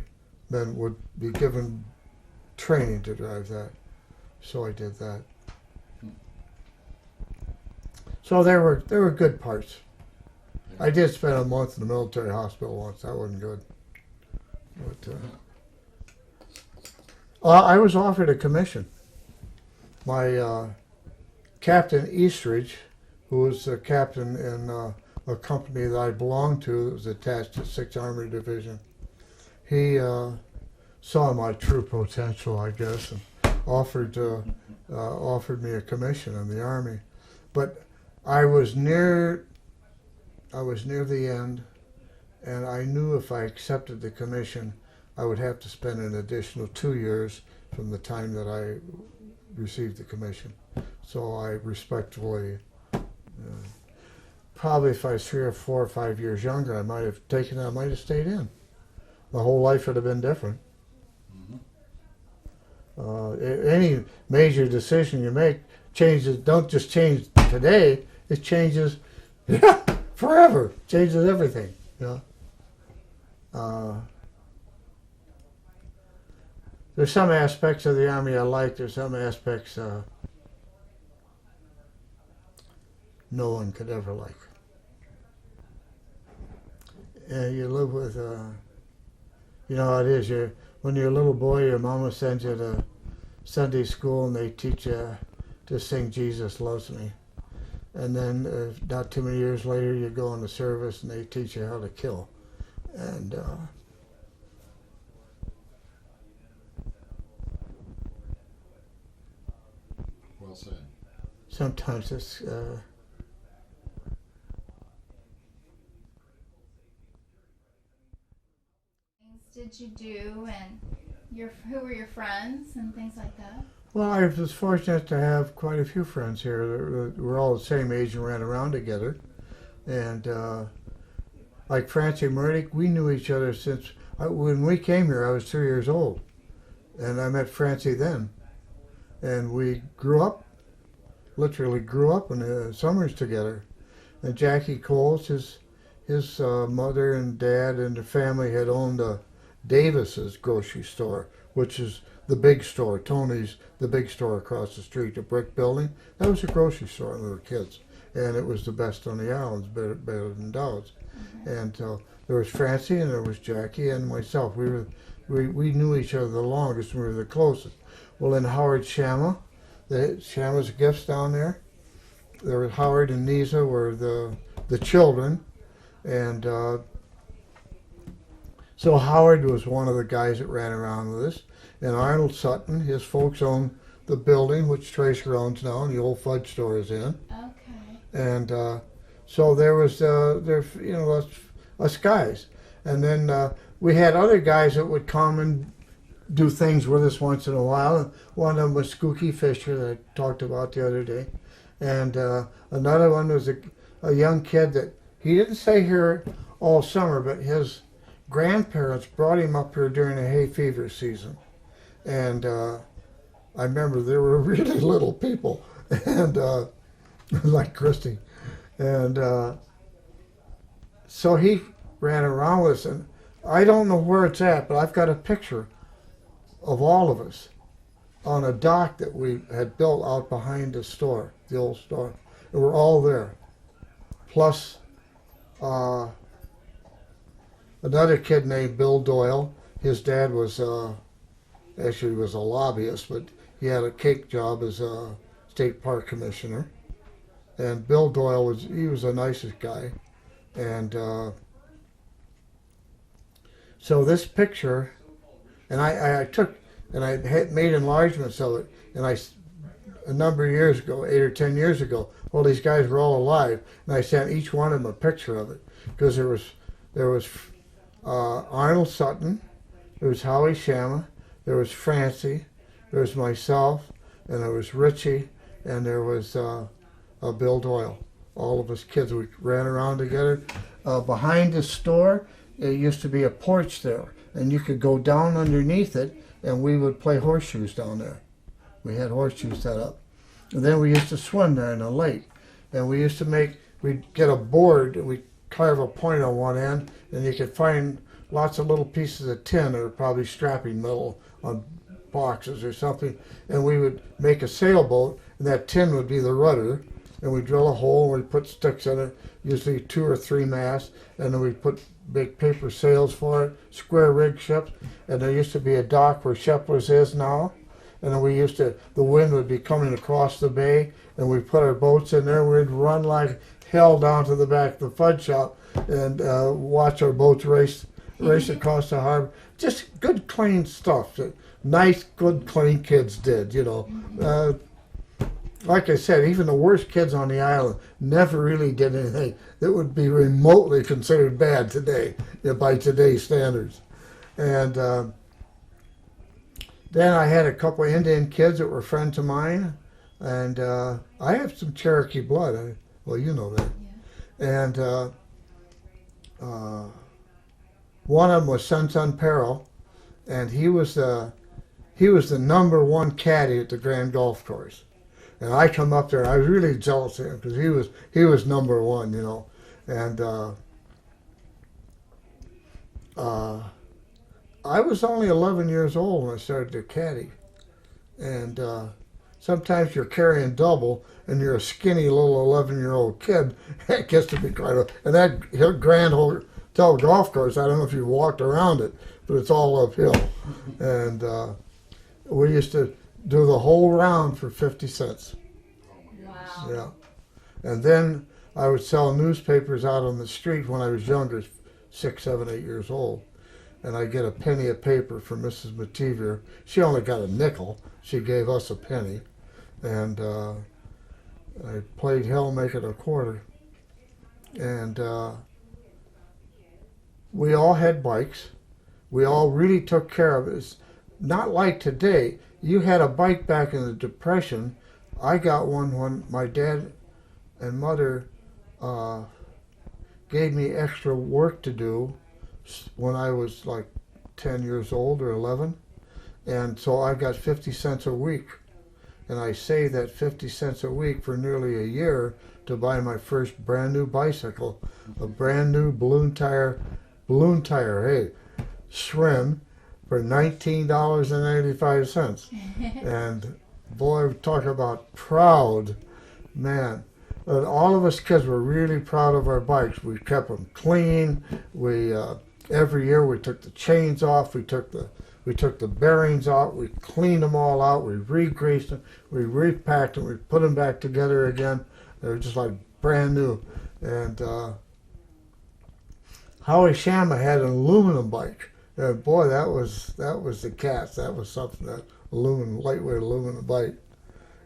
men would be given training to drive that. So I did that. So there were good parts. I did spend a month in the military hospital once. That wasn't good. But I was offered a commission. My Captain Eastridge, who was a captain in a company that I belonged to that was attached to 6th Armored Division, he saw my true potential, I guess, and offered me a commission in the Army. But I was near the end, and I knew if I accepted the commission, I would have to spend an additional 2 years from the time that I received the commission. So I respectfully, probably if I was 3 or 4 or 5 years younger, I might have stayed in. My whole life would have been different. Any major decision you make don't just change today, it changes Yeah, forever. Changes everything, you know. There's some aspects of the Army I like. There's some aspects no one could ever like. And you live with, you know how it is. When you're a little boy, your mama sends you to Sunday school and they teach you to sing Jesus Loves Me. And then not too many years later, you go into service and they teach you how to kill. And Well said. sometimes it's Did you do, and who were your friends and things like that? well, I was fortunate to have quite a few friends here. We're all the same age and ran around together. And like Francie Murdick, we knew each other since when we came here. I was 3 years old, and I met Francie then, and we literally grew up in the summers together. And Jackie Coles, his mother and dad and the family had owned Davis's grocery store, which is the big store. Tony's, the big store across the street, the brick building. That was a grocery store when we were kids, and it was the best on the islands, better than Dowd's. And so there was Francie and there was Jackie and myself. We knew each other the longest. We were the closest. Well, then Howard Shama, Shama's gifts down there. There was Howard and Nisa were the children, and so Howard was one of the guys that ran around with us. And Arnold Sutton, his folks owned the building, which Tracer owns now, and the old fudge store is in. Okay. And so there was, us guys. And then we had other guys that would come and do things with us once in a while. And one of them was Skookie Fisher that I talked about the other day. And another one was a young kid that he didn't stay here all summer, but his grandparents brought him up here during the hay fever season. And I remember there were really little people, and like Christy. And so he ran around with us, and I don't know where it's at, but I've got a picture of all of us on a dock that we had built out behind the store, the old store. And we're all there. Plus another kid named Bill Doyle. His dad was actually was a lobbyist, but he had a cake job as a state park commissioner. And Bill Doyle was the nicest guy. And so this picture, and I took, and I had made enlargements of it, and a number of years ago, 8 or 10 years ago, all these guys were all alive, and I sent each one of them a picture of it, because there was Arnold Sutton, there was Howie Shama, there was Francie, there was myself, and there was Richie, and there was Bill Doyle. All of us kids, we ran around together. Behind the store, there used to be a porch there, and you could go down underneath it, and we would play horseshoes down there. We had horseshoes set up. And then we used to swim there in the lake. And we used to we'd get a board, and we'd carve a point on one end, and you could find lots of little pieces of tin that were probably strapping metal on boxes or something. And we would make a sailboat, and that tin would be the rudder. And we'd drill a hole, and we'd put sticks in it, usually 2 or 3 masts, and then we'd put big paper sails for it, square rig ships. And there used to be a dock where Shepler's is now. And then the wind would be coming across the bay, and we'd put our boats in there. We'd run like hell down to the back of the fudge shop and watch our boats race across the harbor. Just good, clean stuff that nice, good, clean kids did, you know. Like I said, even the worst kids on the island never really did anything that would be remotely considered bad today, by today's standards. And then I had a couple of Indian kids that were friends of mine, and I have some Cherokee blood. Well, you know that. Yeah. And one of them was Sun Peril, and he was the #1 caddy at the Grand Golf Course. And I come up there, I was really jealous of him because he was number one, you know. And I was only 11 years old when I started to caddy. And sometimes you're carrying double and you're a skinny little 11-year-old kid. That gets to be quite a... And that Grand Hotel golf course, I don't know if you walked around it, but it's all uphill. And we used to do the whole round for 50 cents. Wow. Yeah. And then I would sell newspapers out on the street when I was younger, 6, 7, 8 years old. And I get a penny a paper from Mrs. Mativier. She only got a nickel. She gave us a penny. And I played hell, make it a quarter. And we all had bikes. We all really took care of it. It's not like today. You had a bike back in the Depression. I got one when my dad and mother gave me extra work to do when I was like 10 years old or 11. And so I got 50 cents a week. And I saved that 50 cents a week for nearly a year to buy my first brand new bicycle, a brand new balloon tire, hey, Shrim, for $19.95. And boy, talk about proud, man. And all of us kids were really proud of our bikes. We kept them clean. We every year we took the chains off. We took the bearings out. We cleaned them all out. We re-greased them. We repacked them. We put them back together again. They were just like brand new. And Howie Shama had an aluminum bike. And boy, that was the cats. That was something, that lightweight aluminum bike.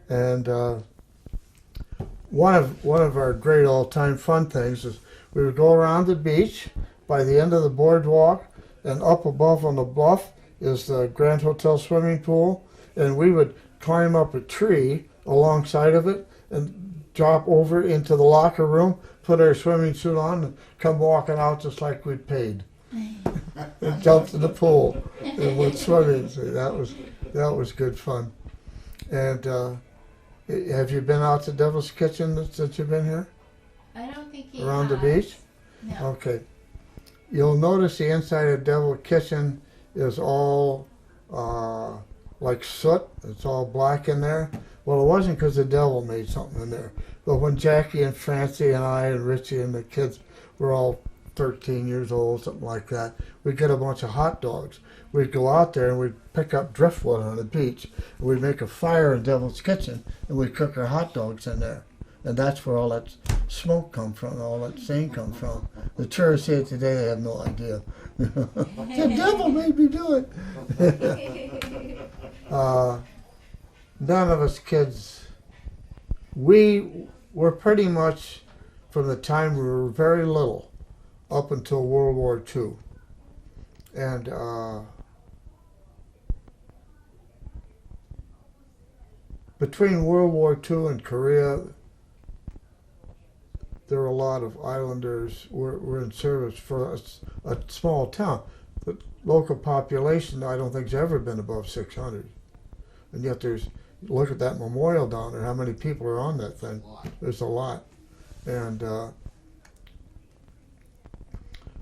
And one of our great all-time fun things is we would go around the beach by the end of the boardwalk, and up above on the bluff is the Grand Hotel swimming pool, and we would climb up a tree alongside of it and drop over into the locker room, put our swimming suit on, and come walking out just like we'd paid. And jump in the pool and went swimming. So that was good fun. And have you been out to Devil's Kitchen since you've been here? I don't think he Around has. the beach? No. Okay. You'll notice the inside of Devil's Kitchen is all like soot. It's all black in there. Well, it wasn't because the devil made something in there. But when Jackie and Francie and I and Richie and the kids were all 13 years old, something like that, we'd get a bunch of hot dogs. We'd go out there and we'd pick up driftwood on the beach. And we'd make a fire in Devil's Kitchen and we'd cook our hot dogs in there. And that's where all that smoke come from, all that stain come from. The tourists here today, they have no idea. The devil made me do it. None of us kids, we were pretty much, from the time we were very little, up until World War II. And between World War II and Korea, there were a lot of islanders were in service for a small town. The local population, I don't think, has ever been above 600. And yet look at that memorial down there, how many people are on that thing. There's a lot. And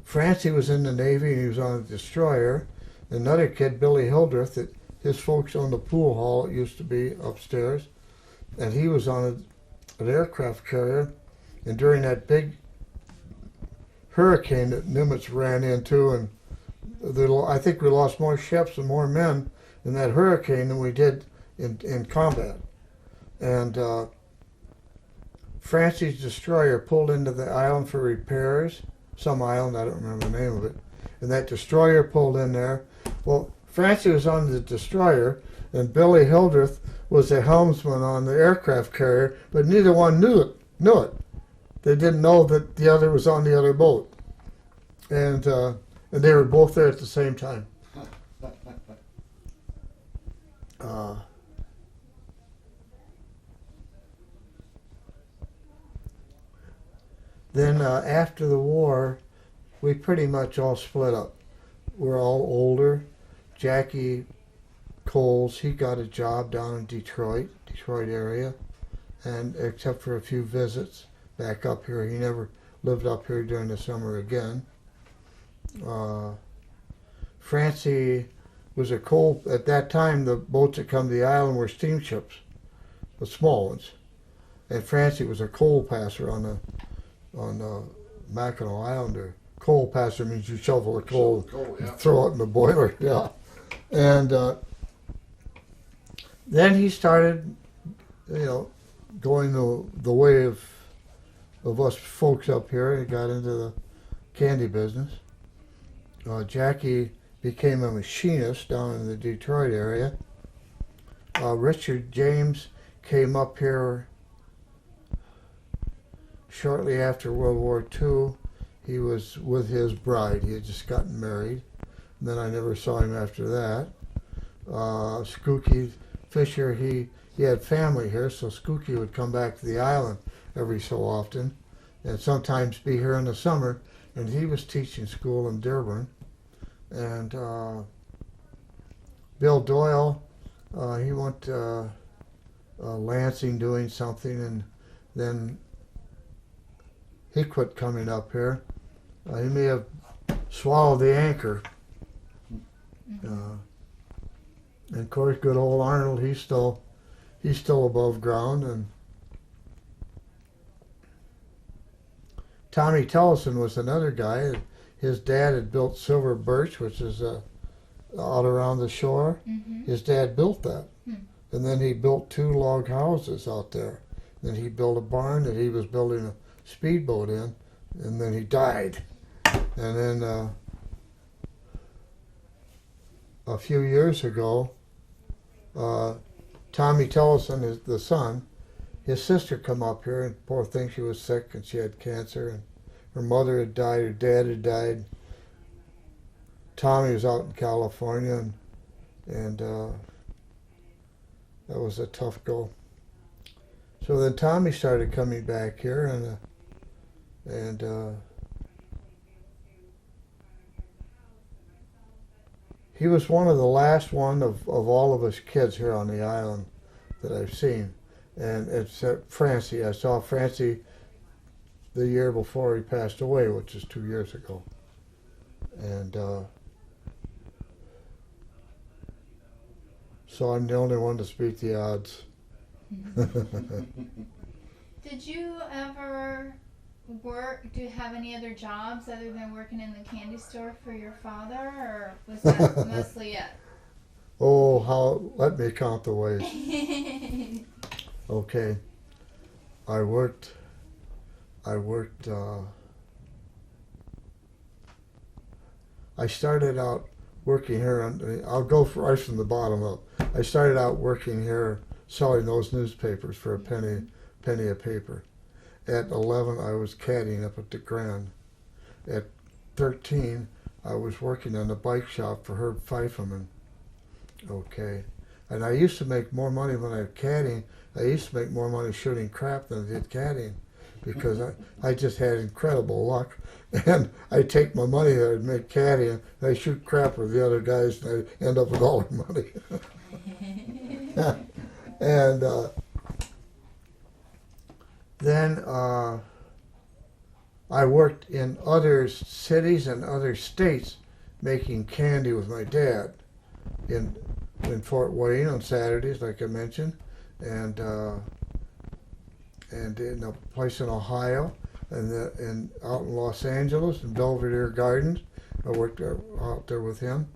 Francie was in the Navy, and he was on a destroyer. Another kid, Billy Hildreth, that his folks owned the pool hall, it used to be upstairs, and he was on an aircraft carrier. And during that big hurricane that Nimitz ran into, and I think we lost more ships and more men in that hurricane than we did in combat. And Francie's destroyer pulled into the island for repairs, some island, I don't remember the name of it, and that destroyer pulled in there. Well, Francie was on the destroyer, and Billy Hildreth was the helmsman on the aircraft carrier, but neither one knew it. They didn't know that the other was on the other boat. And they were both there at the same time. Then after the war, we pretty much all split up. We're all older. Jackie Coles, he got a job down in Detroit area. and except for a few visits back up here, he never lived up here during the summer again. Francie was a coal, at that time the boats that come to the island were steamships, the small ones. And Francie was a coal passer on Mackinac Island. Or coal passer means you shovel the coal, yeah. throw it in the boiler, yeah. And then he started, going the way of us folks up here. He got into the candy business. Jackie became a machinist down in the Detroit area. Richard James came up here shortly after World War II. He was with his bride. He had just gotten married. And then I never saw him after that. Skookie Fisher, he had family here, so Skookie would come back to the island every so often and sometimes be here in the summer. And he was teaching school in Dearborn. And Bill Doyle, he went to Lansing doing something, and then he quit coming up here. He may have swallowed the anchor. And of course, good old Arnold, he's still above ground. And Tommy Tellison was another guy. His dad had built Silver Birch, which is out around the shore. Mm-hmm. His dad built that. And then he built 2 log houses out there. Then he built a barn that he was building a speedboat in, and then he died. And then a few years ago, Tommy Tellison, the son, his sister come up here, and poor thing, she was sick and she had cancer, and her mother had died, her dad had died. Tommy was out in California, and that was a tough go. So then Tommy started coming back here, and he was one of the last one of all of us kids here on the island that I've seen. And except Francie. I saw Francie the year before he passed away, which is 2 years ago. And so I'm the only one to speak the odds. Did you ever do you have any other jobs other than working in the candy store for your father, or was that mostly it? Oh, let me count the ways. Okay. I worked I started out working here I'll go right from the bottom up. I started out working here selling those newspapers for a penny a paper. At 11, I was caddying up at the Grand. At 13, I was working on the bike shop for Herb Pfeifferman. Okay. And I used to make more money when I was caddying. I used to make more money shooting crap than I did caddying, because I just had incredible luck. And I take my money that I'd make caddying, and I shoot crap with the other guys, and I end up with all the money. And then I worked in other cities and other states making candy with my dad in Fort Wayne on Saturdays, like I mentioned, and in a place in Ohio, and out in Los Angeles in Belvedere Gardens. I worked out there with him.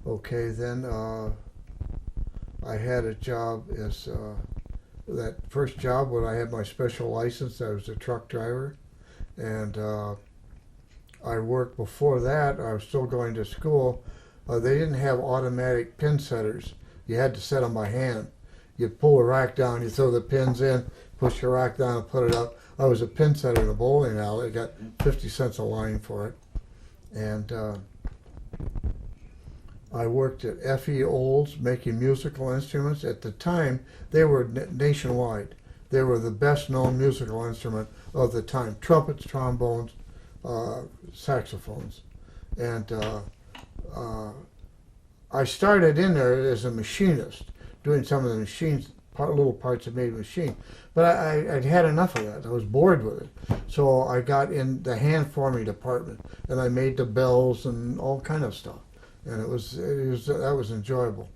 Okay, then I had a job as that first job when I had my special license. I was a truck driver, and I worked before that. I was still going to school. They didn't have automatic pin setters. You had to set them by hand. You'd pull a rack down, you throw the pins in, push the rack down and put it up. I was a pin setter in a bowling alley. I got 50 cents a line for it. And I worked at F.E. Olds making musical instruments. At the time, they were nationwide. They were the best known musical instrument of the time. Trumpets, trombones, saxophones. And I started in there as a machinist, doing some of the machine little parts that made a machine. But I'd had enough of that. I was bored with it. So I got in the hand forming department, and I made the bells and all kind of stuff. And that was enjoyable.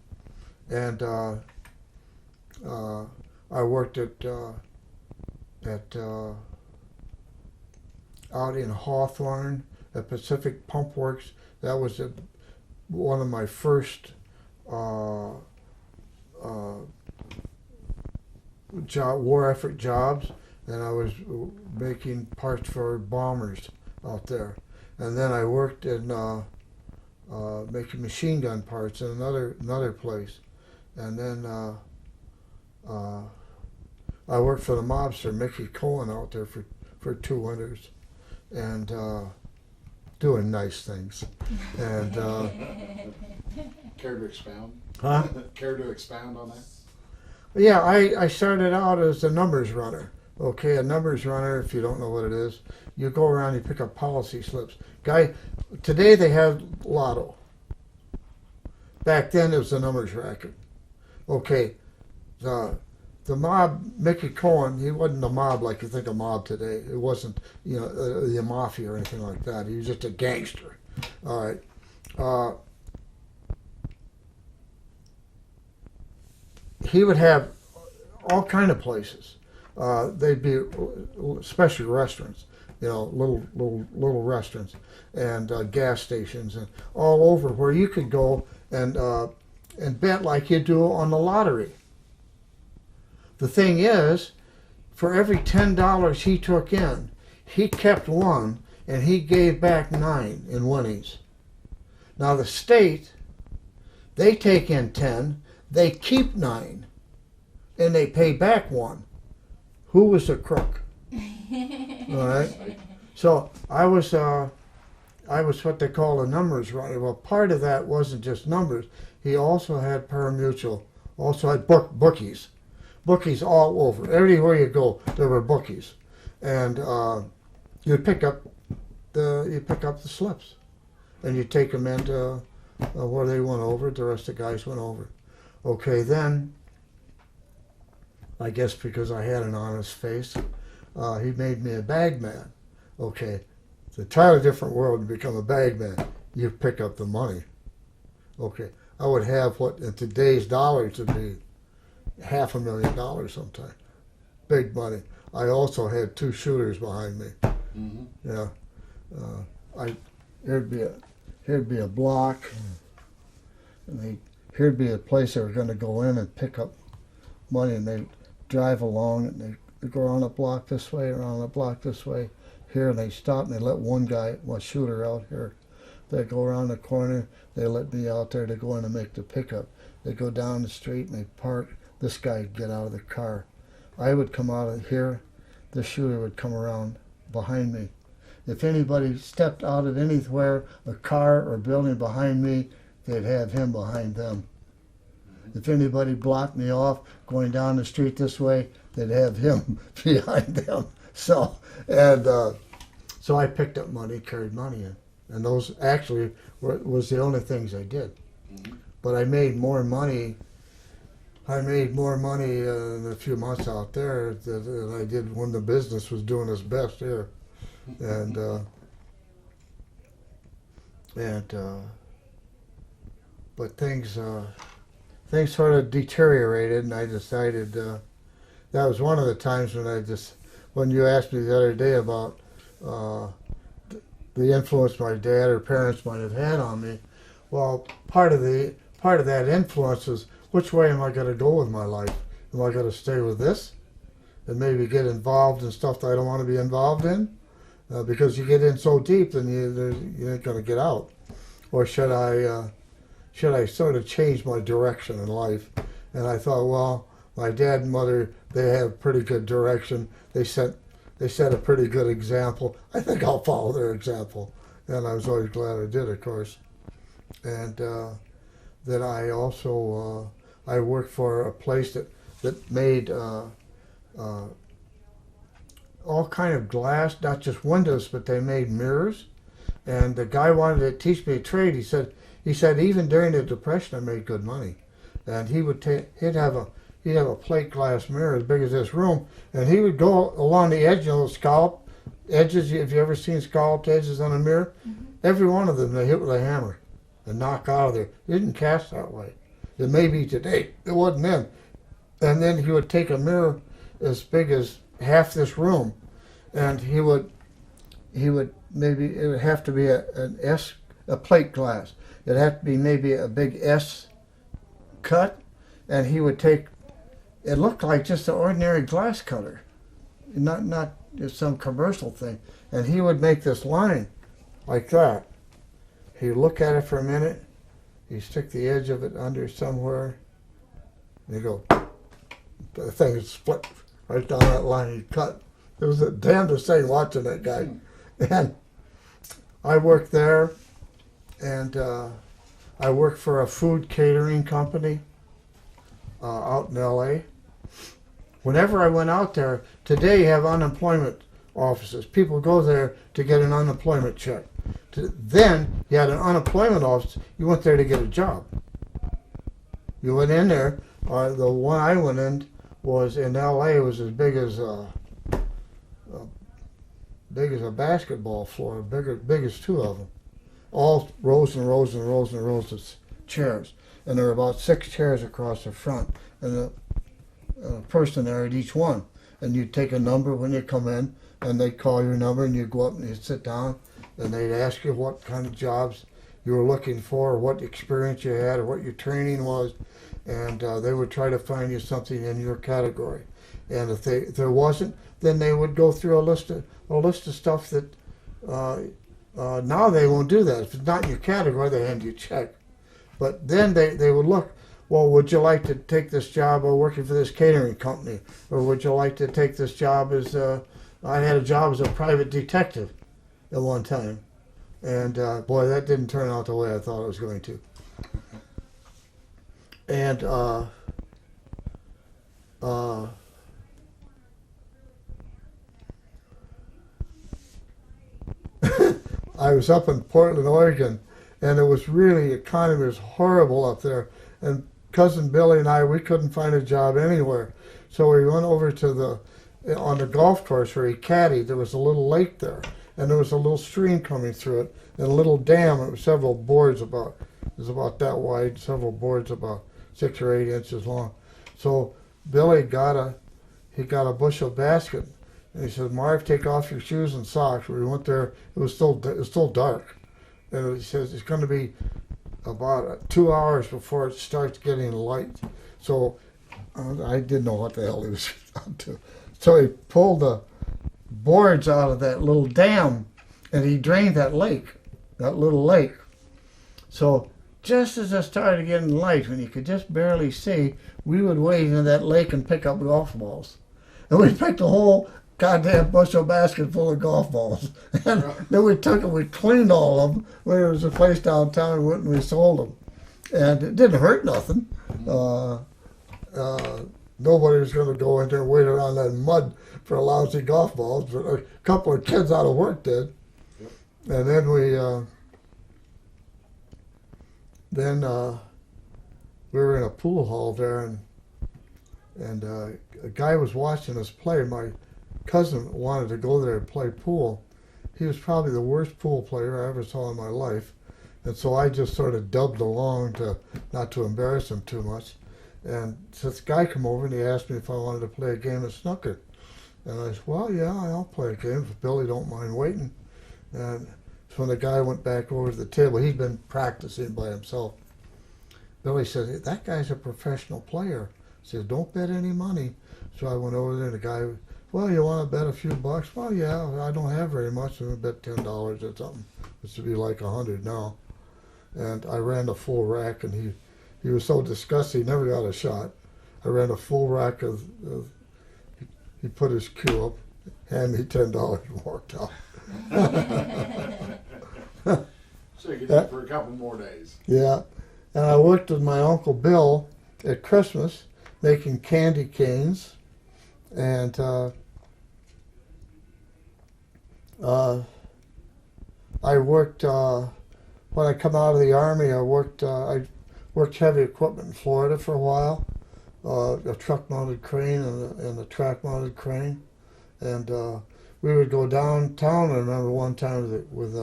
And I worked at out in Hawthorne at Pacific Pump Works. That was one of my first war effort jobs, and I was making parts for bombers out there. And then I worked in making machine gun parts in another place. And then I worked for the mobster Mickey Cohen out there for 2 winters, and doing nice things. And Care to expound? huh? Care to expound on that? Yeah, I started out as a numbers runner. Okay, a numbers runner, if you don't know what it is, you go around, you pick up policy slips. Today they have lotto. Back then it was a numbers racket. Okay, the mob, Mickey Cohen, he wasn't a mob like you think of mob today. It wasn't, the mafia or anything like that. He was just a gangster. All right. He would have all kind of places. They'd be especially restaurants, little restaurants and gas stations and all over where you could go and bet like you do on the lottery. The thing is, for every $10 he took in, he kept 1 and he gave back 9 in winnings. Now the state, they take in 10, they keep 9, and they pay back 1. Who was the crook? All right. So I was what they call a numbers runner. Well, part of that wasn't just numbers. He also had pari-mutuel, also had bookies. Bookies all over. Everywhere you go, there were bookies, and you pick up the slips, and you take them into where they went over. The rest of the guys went over. Okay, then I guess because I had an honest face, he made me a bag man. Okay, it's a entirely different world to become a bag man. You pick up the money. Okay, I would have what in today's dollars would be $500,000 sometime. Big money. I also had 2 shooters behind me. Mm-hmm. Yeah, here'd be a block, and here'd be a place they were going to go in and pick up money, and they drive along and they go around a block this way, around a block this way. Here, and they stop and they let one shooter out here. They go around the corner. They let me out there to go in and make the pickup. They go down the street and they park. This guy would get out of the car. I would come out of here. The shooter would come around behind me. If anybody stepped out of anywhere, a car or building behind me, they'd have him behind them. If anybody blocked me off going down the street this way, they'd have him behind them. So I picked up money, carried money in. And those actually was the only things I did. Mm-hmm. But I made more money in a few months out there than I did when the business was doing its best here. But things sort of deteriorated, and I decided that was one of the times when you asked me the other day about the influence my dad or parents might have had on me. Well, part of that influence is, which way am I going to go with my life? Am I going to stay with this and maybe get involved in stuff that I don't want to be involved in? Because you get in so deep, then you ain't going to get out. Or should I sort of change my direction in life? And I thought, well, my dad and mother, they have pretty good direction. They set a pretty good example. I think I'll follow their example. And I was always glad I did, of course. And then I also I worked for a place that made all kind of glass, not just windows, but they made mirrors. And the guy wanted to teach me a trade. He said even during the Depression I made good money. And he'd have he'd have a plate glass mirror as big as this room, and he would go along the edge, scallop edges. Have you ever seen scalloped edges on a mirror? Every one of them they hit with a hammer and knock out of there. It didn't cast that way. It may be today. It wasn't then. And then he would take a mirror as big as half this room, and he would maybe, it would have to be a plate glass. It'd have to be maybe a big S cut, and he would take, it looked like just an ordinary glass cutter, not just some commercial thing. And he would make this line like that. He'd look at it for a minute, he'd stick the edge of it under somewhere, and he'd go, the thing would split right down that line he'd cut. It was the damnedest thing watching that guy. And I worked there, and I worked for a food catering company out in LA. Whenever I went out there, today you have unemployment offices. People go there to get an unemployment check. Then you had an unemployment office, you went there to get a job. You went in there, the one I went in was in LA, it was as big as a basketball floor, big as two of them. All rows and rows and rows and rows of chairs. And there were about 6 chairs across the front, and a person there at each one. And you'd take a number when you come in, and they'd call your number, and you'd go up and you'd sit down, and they'd ask you what kind of jobs you were looking for, or what experience you had, or what your training was, and they would try to find you something in your category. And if there wasn't, then they would go through a list of stuff that now they won't do that. If it's not in your category, they hand you a check. But then they would look, well, would you like to take this job of working for this catering company? Or would you like to take this job as, I had a job as a private detective at one time. And boy, that didn't turn out the way I thought it was going to. And I was up in Portland, Oregon, and it was really, the economy was horrible up there. And Cousin Billy and I, we couldn't find a job anywhere. So we went over to on the golf course where he caddied, there was a little lake there. And there was a little stream coming through it, and a little dam. It was several boards it was about that wide, several boards about 6 or 8 inches long. So Billy got a bushel basket, and he said, "Marv, take off your shoes and socks." We went there. It was still dark, and he says it's going to be about 2 hours before it starts getting light. So I didn't know what the hell he was up to. So he pulled the boards out of that little dam, and he drained that little lake. So just as it started getting light, when you could just barely see, we would wade into that lake and pick up golf balls. And we picked a whole goddamn bushel basket full of golf balls. And then we took them, we cleaned all of them. There was a place downtown, we went and we sold them. And it didn't hurt nothing. Nobody was going to go in there and wait around that mud for lousy golf balls, but a couple of kids out of work did. And then we were in a pool hall there, and a guy was watching us play. My cousin wanted to go there and play pool. He was probably the worst pool player I ever saw in my life, and so I just sort of dubbed along not to embarrass him too much. And so this guy came over and he asked me if I wanted to play a game of snooker. And I said, well, yeah, I'll play a game if Billy don't mind waiting. And so when the guy went back over to the table, he'd been practicing by himself. Billy said, "Hey, that guy's a professional player." He said, "Don't bet any money." So I went over there and the guy, "Well, you want to bet a few bucks?" "Well, yeah, I don't have very much. So I bet $10 or something, which would be like 100 now. And I ran the full rack, and he was so disgusted he never got a shot. I ran a full rack of he put his cue up, handed me $10 and walked out. So you could do it for a couple more days. Yeah. And I worked with my Uncle Bill at Christmas making candy canes. And I worked, when I come out of the Army, I worked heavy equipment in Florida for a while. a truck-mounted crane and a track-mounted crane, and we would go downtown. I remember one time with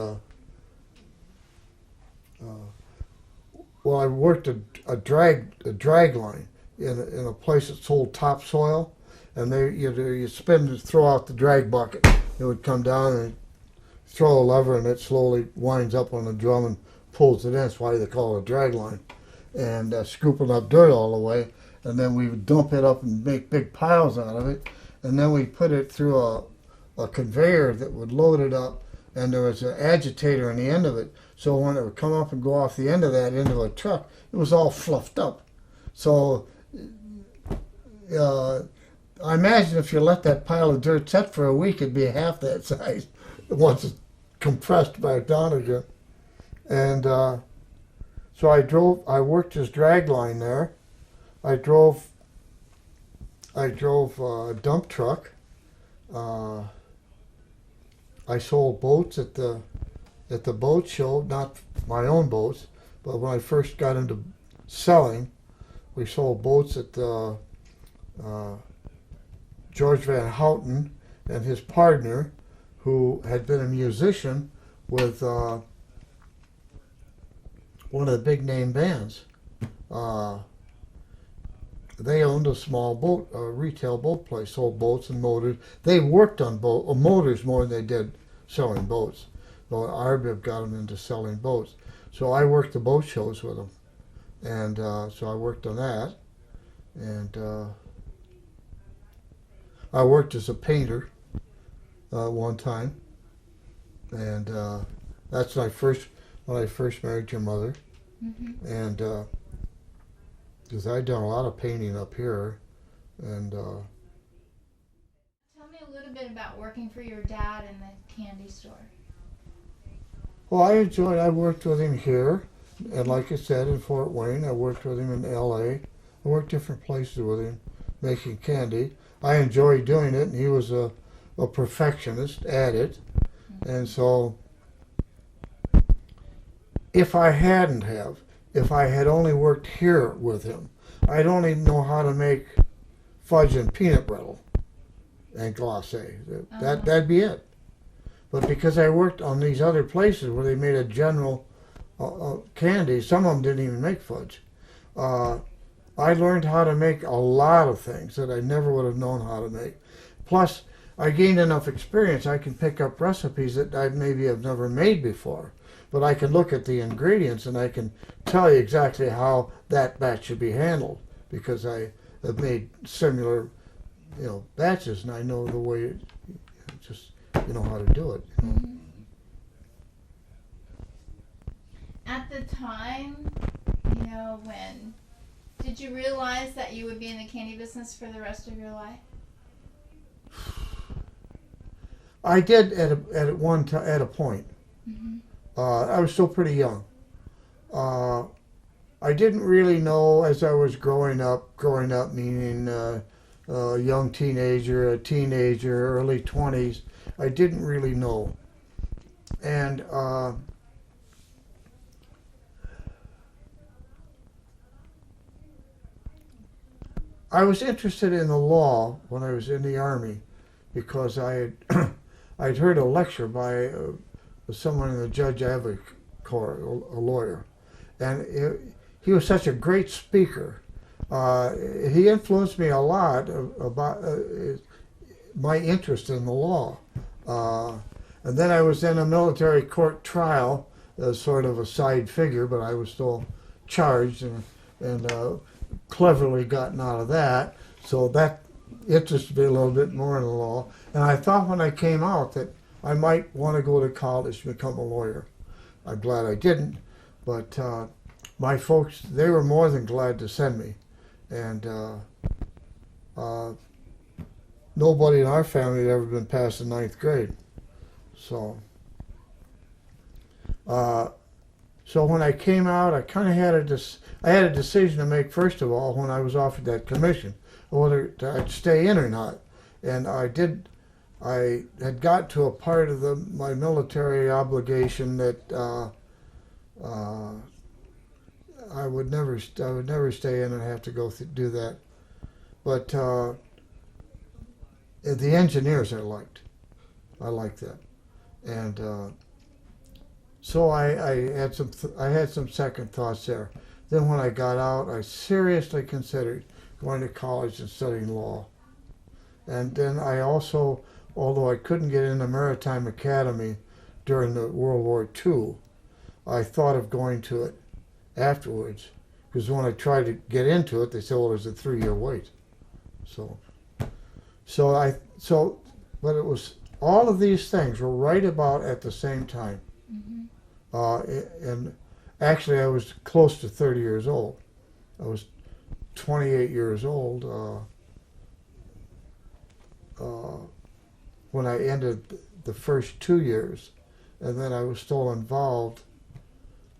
well, I worked a drag line in a place that sold topsoil, and you spin and throw out the drag bucket. It would come down and throw a lever, and it slowly winds up on the drum and pulls it in. That's why they call it a drag line. And scooping up dirt all the way, and then we would dump it up and make big piles out of it, and then we put it through a conveyor that would load it up, and there was an agitator on the end of it, so when it would come up and go off the end of that into a truck, it was all fluffed up. So I imagine if you let that pile of dirt set for a week, it'd be half that size once it's compressed back down again. And so I worked his drag line there. I drove a dump truck. I sold boats at the boat show, not my own boats, but when I first got into selling, we sold boats at George Van Houten and his partner, who had been a musician with one of the big name bands. They owned a small boat, a retail boat place, sold boats and motors. They worked on motors more than they did selling boats. Well, Arbib got them into selling boats. So I worked the boat shows with them. And so I worked on that. And I worked as a painter one time. And that's when I first married your mother. Mm-hmm. And because I'd done a lot of painting up here. And tell me a little bit about working for your dad in the candy store. Well, I worked with him here, and like I said, in Fort Wayne. I worked with him in L.A. I worked different places with him, making candy. I enjoyed doing it, and he was a perfectionist at it. Mm-hmm. And so, if I had only worked here with him, I'd only know how to make fudge and peanut brittle and glacé. That'd be it. But because I worked on these other places where they made a general candy, some of them didn't even make fudge. I learned how to make a lot of things that I never would have known how to make. Plus, I gained enough experience, I can pick up recipes that I maybe have never made before. But I can look at the ingredients and I can tell you exactly how that batch should be handled, because I have made similar, batches, and I know the way. You know how to do it. Mm-hmm. At the time, when did you realize that you would be in the candy business for the rest of your life? I did at a point. Mm-hmm. I was still pretty young. I didn't really know as I was growing up meaning a young teenager, early 20s. I didn't really know. And I was interested in the law when I was in the Army, because I'd heard a lecture by someone in the Judge Advocate Corps, a lawyer, and he was such a great speaker. He influenced me a lot about my interest in the law. And then I was in a military court trial as sort of a side figure, but I was still charged and cleverly gotten out of that. So that interested me a little bit more in the law. And I thought when I came out that I might want to go to college and become a lawyer. I'm glad I didn't, but my folks, they were more than glad to send me. And nobody in our family had ever been past the 9th grade. So when I came out, I kind of had a decision to make, first of all, when I was offered that commission, whether I'd stay in or not. And I had got to a part of my military obligation that I would never stay in and have to go do that but the engineers I liked. I liked that, and so I had some second thoughts there. Then when I got out, I seriously considered going to college and studying law. And then I also, although I couldn't get into Maritime Academy during the World War II, I thought of going to it afterwards. Because when I tried to get into it, they said, well, there's a 3-year wait. But it was, all of these things were right about at the same time. And actually, I was close to 30 years old. I was 28 years old when I ended the first 2 years, and then I was still involved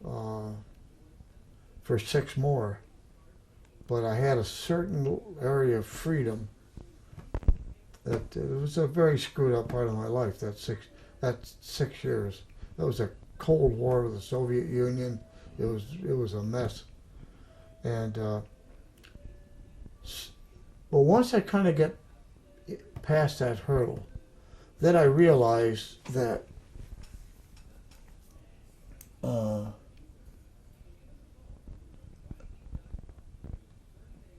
for 6 more. But I had a certain area of freedom that it was a very screwed up part of my life. That 6 years. That was a Cold War with the Soviet Union. It was a mess. And but once I kind of get past that hurdle, then I realized that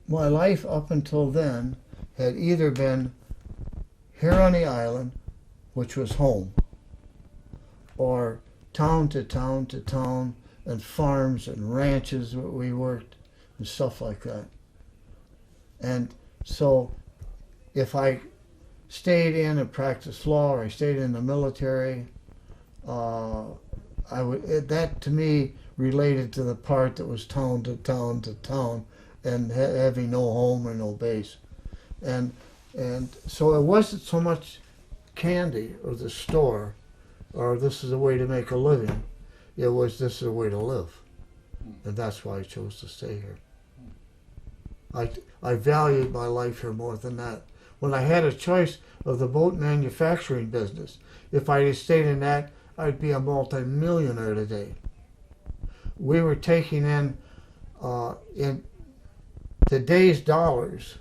my life up until then had either been here on the island, which was home, or town to town to town, and farms and ranches where we worked and stuff like that. And so if I stayed in and practiced law, or I stayed in the military, that to me related to the part that was town to town to town and having no home or no base. And so it wasn't so much candy or the store or this is a way to make a living. It was, this is a way to live. And that's why I chose to stay here. I valued my life here more than that. When I had a choice of the boat manufacturing business, if I had stayed in that, I'd be a multi-millionaire today. We were taking in today's dollars,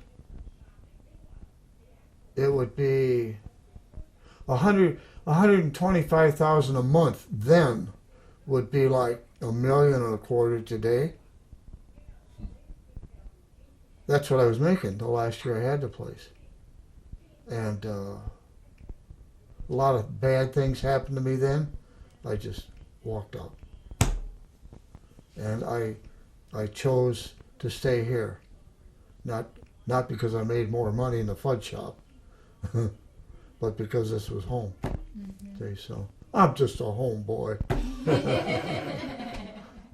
it would be $125,000 a month then would be like $1.25 million today. That's what I was making the last year I had the place. And a lot of bad things happened to me then. I just walked out. And I chose to stay here. Not because I made more money in the fudge shop, but because this was home. Okay, so I'm just a home boy.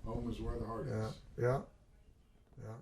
Home is where the heart is. Yeah, yeah, yeah.